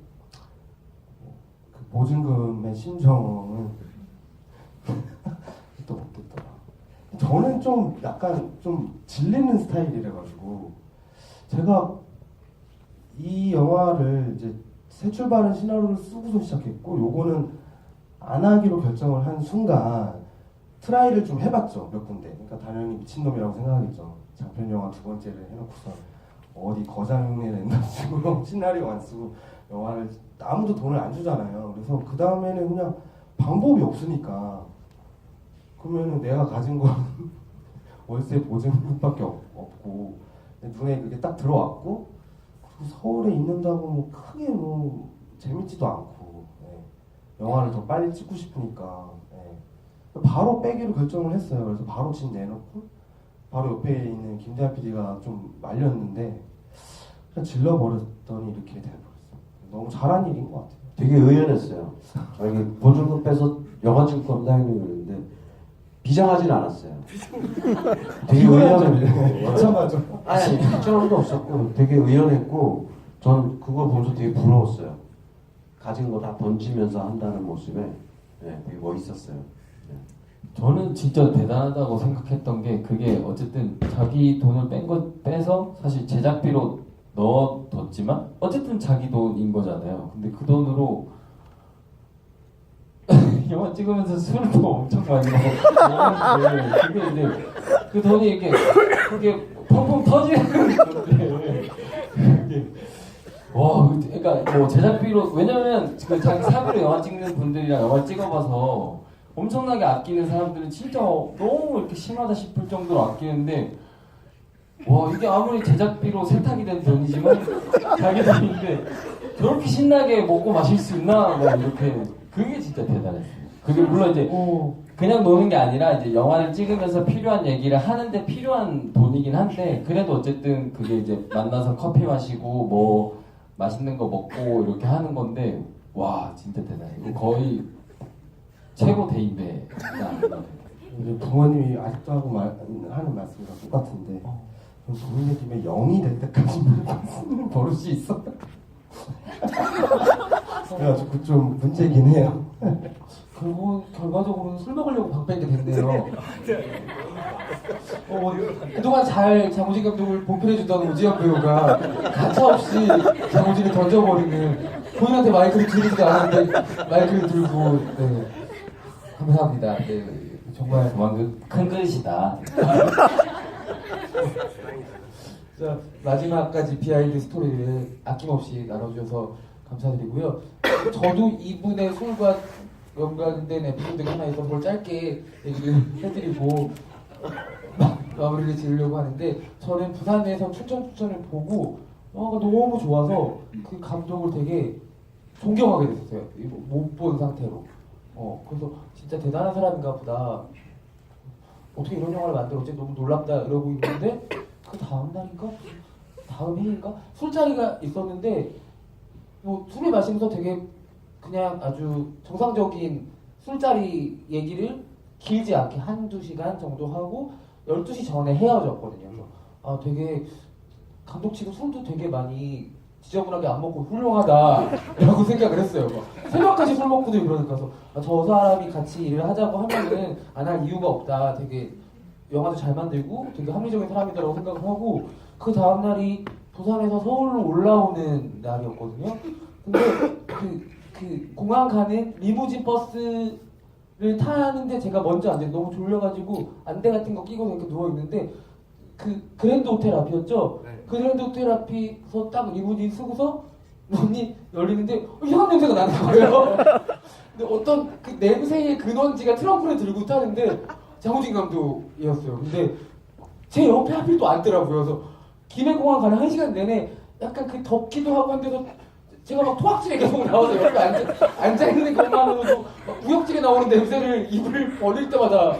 그 보증금의 심정은 또 어땠더라. 저는 좀 약간 좀 질리는 스타일이라 가지고 제가 이 영화를 이제 새 출발은 시나리오를 쓰고서 시작했고, 요거는 안 하기로 결정을 한 순간 트라이를 좀 해봤죠, 몇 군데. 그러니까 당연히 미친놈이라고 생각하겠죠. 장편 영화 두 번째를 해놓고서 어디 거장흉내 낸다 치고 시나리오 안 쓰고 영화를 아무도 돈을 안 주잖아요. 그래서 그 다음에는 그냥 방법이 없으니까 그러면은 내가 가진 건 월세 보증금밖에 없고 눈에 그게 딱 들어왔고, 그리고 서울에 있는다고 뭐 크게 뭐 재밌지도 않고, 영화를 더 빨리 찍고 싶으니까 바로 빼기로 결정을 했어요. 그래서 바로 집 내놓고 바로 옆에 있는 김대한 PD가 좀 말렸는데 그냥 질러버렸더니 이렇게 돼버렸어요. 너무 잘한 일인 것 같아요. 되게 의연했어요. 이게 보증금 빼서 영화 찍을 겁니다 했는데 비장하진 않았어요. 되게 의연했고, 마찬가지죠. 아니 비장함도 없었고 되게 의연했고, 저는 그걸 보면서 되게 부러웠어요. 가진 거 다 던지면서 한다는 모습에 되게 멋있었어요. 저는 진짜 대단하다고 생각했던 게, 그게 어쨌든 자기 돈을 빼서 사실 제작비로 넣어뒀지만 어쨌든 자기 돈인 거잖아요. 근데 그 돈으로 영화 찍으면서 술도 엄청 많이 먹었는데, 그게 이제 그 돈이 그게 펑펑 터지는 건데, 와, 그러니까 뭐 제작비로, 왜냐면 그 자기 사비로 영화 찍는 분들이랑 영화 찍어봐서 엄청나게 아끼는 사람들은 진짜 너무 이렇게 심하다 싶을 정도로 아끼는데 와 이게 아무리 제작비로 세탁이 된 돈이지만 자기 돈인데 저렇게 신나게 먹고 마실 수 있나 뭐 이렇게 그게 진짜 대단했어요. 그게 물론 이제 그냥 노는 게 아니라 이제 영화를 찍으면서 필요한 얘기를 하는데 필요한 돈이긴 한데 그래도 어쨌든 그게 이제 만나서 커피 마시고 뭐 맛있는 거 먹고 이렇게 하는 건데 와 진짜 대단해요. 거의 최고 대인배가 아닌가. 우리 부모님이 아직도 하는 말씀이랑 똑같은데 본인의 팀에 0이 될 때까지 쓰는 버릇이 있어. 그래가지고 좀 문제긴 해요. 결국은 결과적으로는 술 먹으려고 방 뺀 게 됐네요. 그동안 잘 장우진 감독을 보필해주던 오지연 배우가 가차없이 장우진을 던져버리는 본인한테 마이크를 들이지도 않았는데 마이크를 들고 네. 감사합니다. 네. 정말 그만큼 큰 그릇이다. 자, 마지막까지 비하인드 스토리를 아낌없이 나눠주셔서 감사드리고요. 저도 이분의 술과 연관된 에피소드가 하나 있어서 그걸 짧게 얘기를 해드리고 마무리를 지으려고 하는데 저는 부산에서 춘천을 보고 영화가 너무 좋아서 그 감독을 되게 존경하게 됐어요. 못 본 상태로. 그래서 진짜 대단한 사람인가 보다. 어떻게 이런 영화를 만들었지? 너무 놀랍다 이러고 있는데 그 다음 날인가? 다음 해인가? 술자리가 있었는데 뭐 술을 마시면서 되게 그냥 아주 정상적인 술자리 얘기를 길지 않게 한두 시간 정도 하고 12시 전에 헤어졌거든요. 그래서 되게 감독치고 술도 되게 많이 지저분하게 안 먹고 훌륭하다라고 생각을 했어요. 새벽까지 술 먹고도 이러니까 저 사람이 같이 일을 하자고 하면은 안 할 이유가 없다. 되게 영화도 잘 만들고 되게 합리적인 사람이다라고 생각을 하고 그 다음 날이 부산에서 서울로 올라오는 날이었거든요. 근데 그 공항 가는 리무진 버스를 타는데 제가 먼저 앉아 너무 졸려가지고 안대 같은 거 끼고 이렇게 누워 있는데 그 그랜드 호텔 앞이었죠. 그 그랜드 호텔 앞에서 딱 리무진 쓰고서 문이 열리는데 이상한 냄새가 나는 거예요. 근데 어떤 그 냄새의 근원지가 트렁크를 들고 타는데 장우진 감독이었어요. 근데 제 옆에 하필 또 앉더라고요. 그래서 김해공항 가는 1시간 내내 약간 그 덥기도 하고 한데도 제가 막 토악질에 계속 나와서 옆에 앉아있는 것만으로도 막 구역질에 나오는 냄새를 입을 벌릴 때마다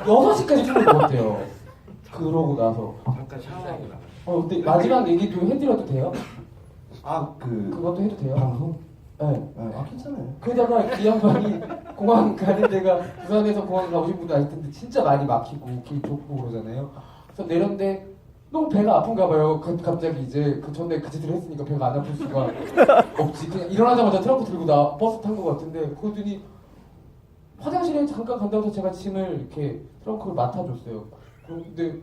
6시까지 술을 먹었대요. 그러고 나서 잠깐 샤워하고 나가. 근데 마지막 얘기도 해드려도 돼요? 그것도 해도 돼요? 방송? 네. 괜찮아요. 그러다가 이 양반이 공항 가는 데가 부산에서 공항 가보신 분도 아실 텐데 진짜 많이 막히고 길 좁고 그러잖아요. 그래서 내렸는데 너무 배가 아픈가 봐요. 갑자기 이제 그 전에 그 짓을 했으니까 배가 안 아플 수가 없지. 그냥 일어나자마자 트렁크 들고 버스 탄 것 같은데 그러더니 화장실에 잠깐 간다고 해서 제가 짐을 이렇게 트렁크를 맡아줬어요. 근데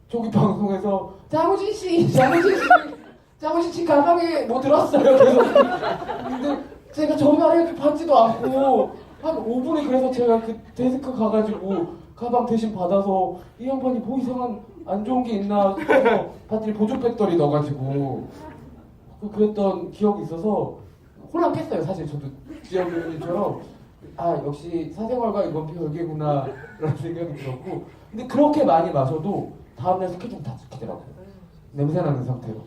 저기 방송에서 장우진 씨 가방에 뭐 들었어요. 그래서 근데 제가 전화를 받지도 않고 한 5분에 그래서 제가 그 데스크 가가지고 가방 대신 받아서 이 양반이 뭐 이상한 안 좋은 게 있나 싶어서 봤더니 보조 배터리 넣어가지고 그랬던 기억이 있어서 혼란 깼어요. 사실 저도 지영님처럼 역시 사생활과 이건 별개구나 라는 생각이 들었고 근데 그렇게 많이 마셔도 다음날 스케줄 다 지키더라고요. 냄새나는 상태로.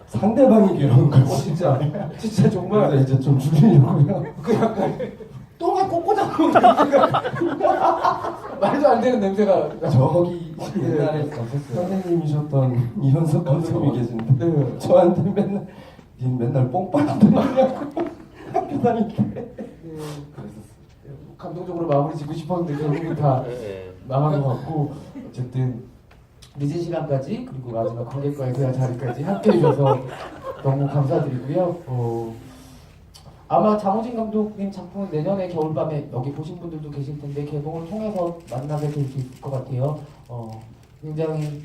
상대방이 괴로운 거지. 진짜 정말. 그래서 이제 좀 줄이려고요. 그 약간 똥에 꽂아 놓은 냄새가 말도 안 되는 냄새가. 저기 옛날에 선생님이셨던 이현석 감독님이 계신데 네. 저한테 맨날 뽕 빠는데 말냐고 학교 다닐 때 그랬었어요. 감동적으로 마무리 짓고 싶었는데 결국은 다 망한 것 같고 어쨌든 늦은 시간까지 그리고 마지막 관객과의 대화 자리까지 함께 해주셔서 너무 감사드리고요. 아마 장우진 감독님 작품은 내년에 겨울밤에 여기 보신 분들도 계실 텐데 개봉을 통해서 만나게 될 수 있을 것 같아요. 굉장히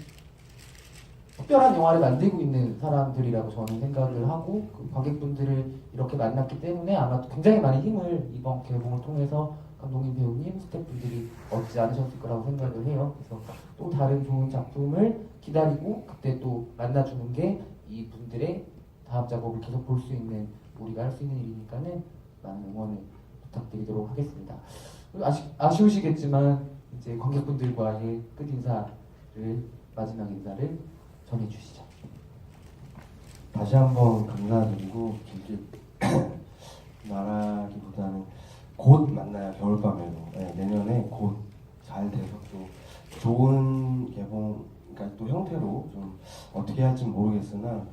특별한 영화를 만들고 있는 사람들이라고 저는 생각을 하고 그 관객분들을 이렇게 만났기 때문에 아마 굉장히 많은 힘을 이번 개봉을 통해서 감독님, 배우님, 스태프분들이 얻지 않으셨을 거라고 생각을 해요. 그래서 또 다른 좋은 작품을 기다리고 그때 또 만나주는 게 이분들의 다음 작업을 계속 볼 수 있는 우리가 할 수 있는 일이니까는 많은 응원을 부탁드리도록 하겠습니다. 아쉬우시겠지만 이제 관객분들과의 끝 인사를 마지막 인사를 전해주시죠. 다시 한번 감사드리고 길게 말하기보다는 곧 만나요. 겨울밤에도. 네, 내년에 곧 잘 돼서 또 좋은 개봉, 그러니까 또 형태로 좀 어떻게 할지 모르겠으나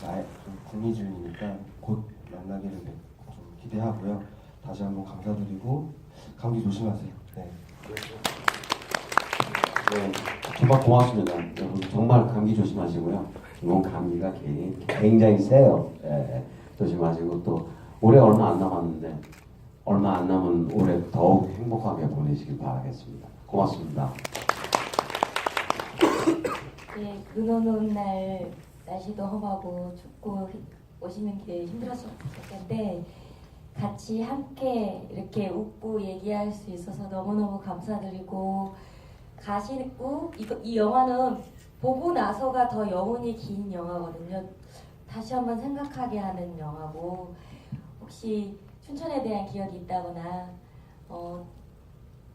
나의 좀 국미준이니까 곧 만나기를 좀 기대하고요. 다시 한번 감사드리고 감기 조심하세요. 네. 네, 정말 고맙습니다. 여러분 정말 감기 조심하시고요. 이번 감기가 굉장히 세요. 예, 조심하시고 또 올해 얼마 안 남았는데 얼마 안 남은 올해 더욱 행복하게 보내시길 바라겠습니다. 고맙습니다. 네, 눈 오는 날 날씨도 험하고 춥고 오시는 길에 힘들었을 텐데 같이 함께 이렇게 웃고 얘기할 수 있어서 너무너무 감사드리고 가시고 이 영화는 보고 나서가 더 여운이 긴 영화거든요. 다시 한번 생각하게 하는 영화고 혹시 춘천에 대한 기억이 있다거나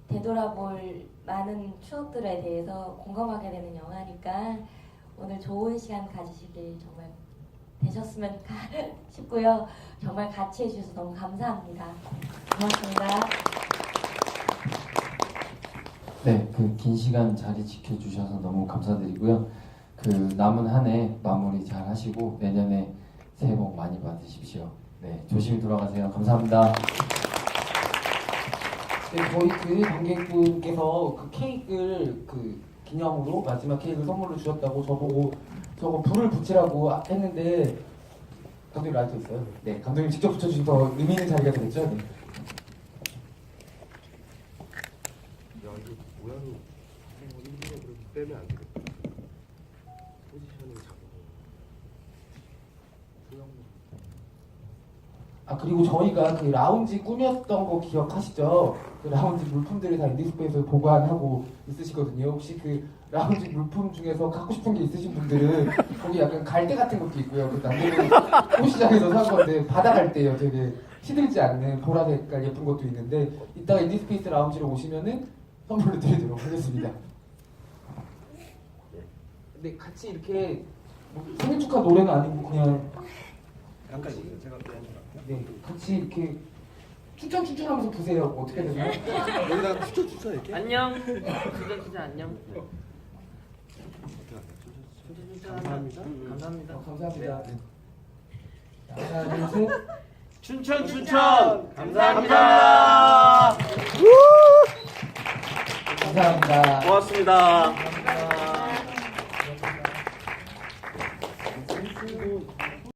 되돌아볼 많은 추억들에 대해서 공감하게 되는 영화니까 오늘 좋은 시간 가지시길 정말 되셨으면 싶고요. 정말 같이 해주셔서 너무 감사합니다. 고맙습니다. 네, 그 긴 시간 자리 지켜주셔서 너무 감사드리고요. 그 남은 한 해 마무리 잘 하시고 내년에 새해 복 많이 받으십시오. 네, 조심히 돌아가세요. 감사합니다. 네, 저희 그 관객분께서 그 케이크를 그 기념으로 마지막 케이크를 선물로 주셨다고 저보고 저거 불을 붙이라고 했는데 감독님 라이터 있어요? 네, 감독님 직접 붙여주신 더 의미 있는 자리가 되겠죠? 네. 여기 모양이 일부러 그렇게 빼면 안 되겠다. 포지션을 잡고. 그리고 저희가 그 라운지 꾸몄던 거 기억하시죠? 그 라운지 물품들을 다 인디스페이스에 보관하고 있으시거든요. 혹시 그 라운지 물품 중에서 갖고 싶은 게 있으신 분들은 거기 약간 갈대 같은 것도 있고요. 그 남들은 꽃시장에서 산 건데 받아갈 때요. 되게 시들지 않는 보라색 색깔 예쁜 것도 있는데 이따가 인디스페이스 라운지로 오시면은 선물로 드리도록 하겠습니다. 근데 같이 이렇게 뭐 생일 축하 노래는 아니고 그냥 잠깐 제가 네, 같이 이렇게 추천하면서 부세요. 어떻게 되나요? 여기다가 추천 이렇게. 안녕. 추천 안녕. 감사합니다. 감사합니다. 감사합니다. 하나, 둘, 셋. 춘천 감사합니다. 감사합니다. 고맙습니다. 감사합니다.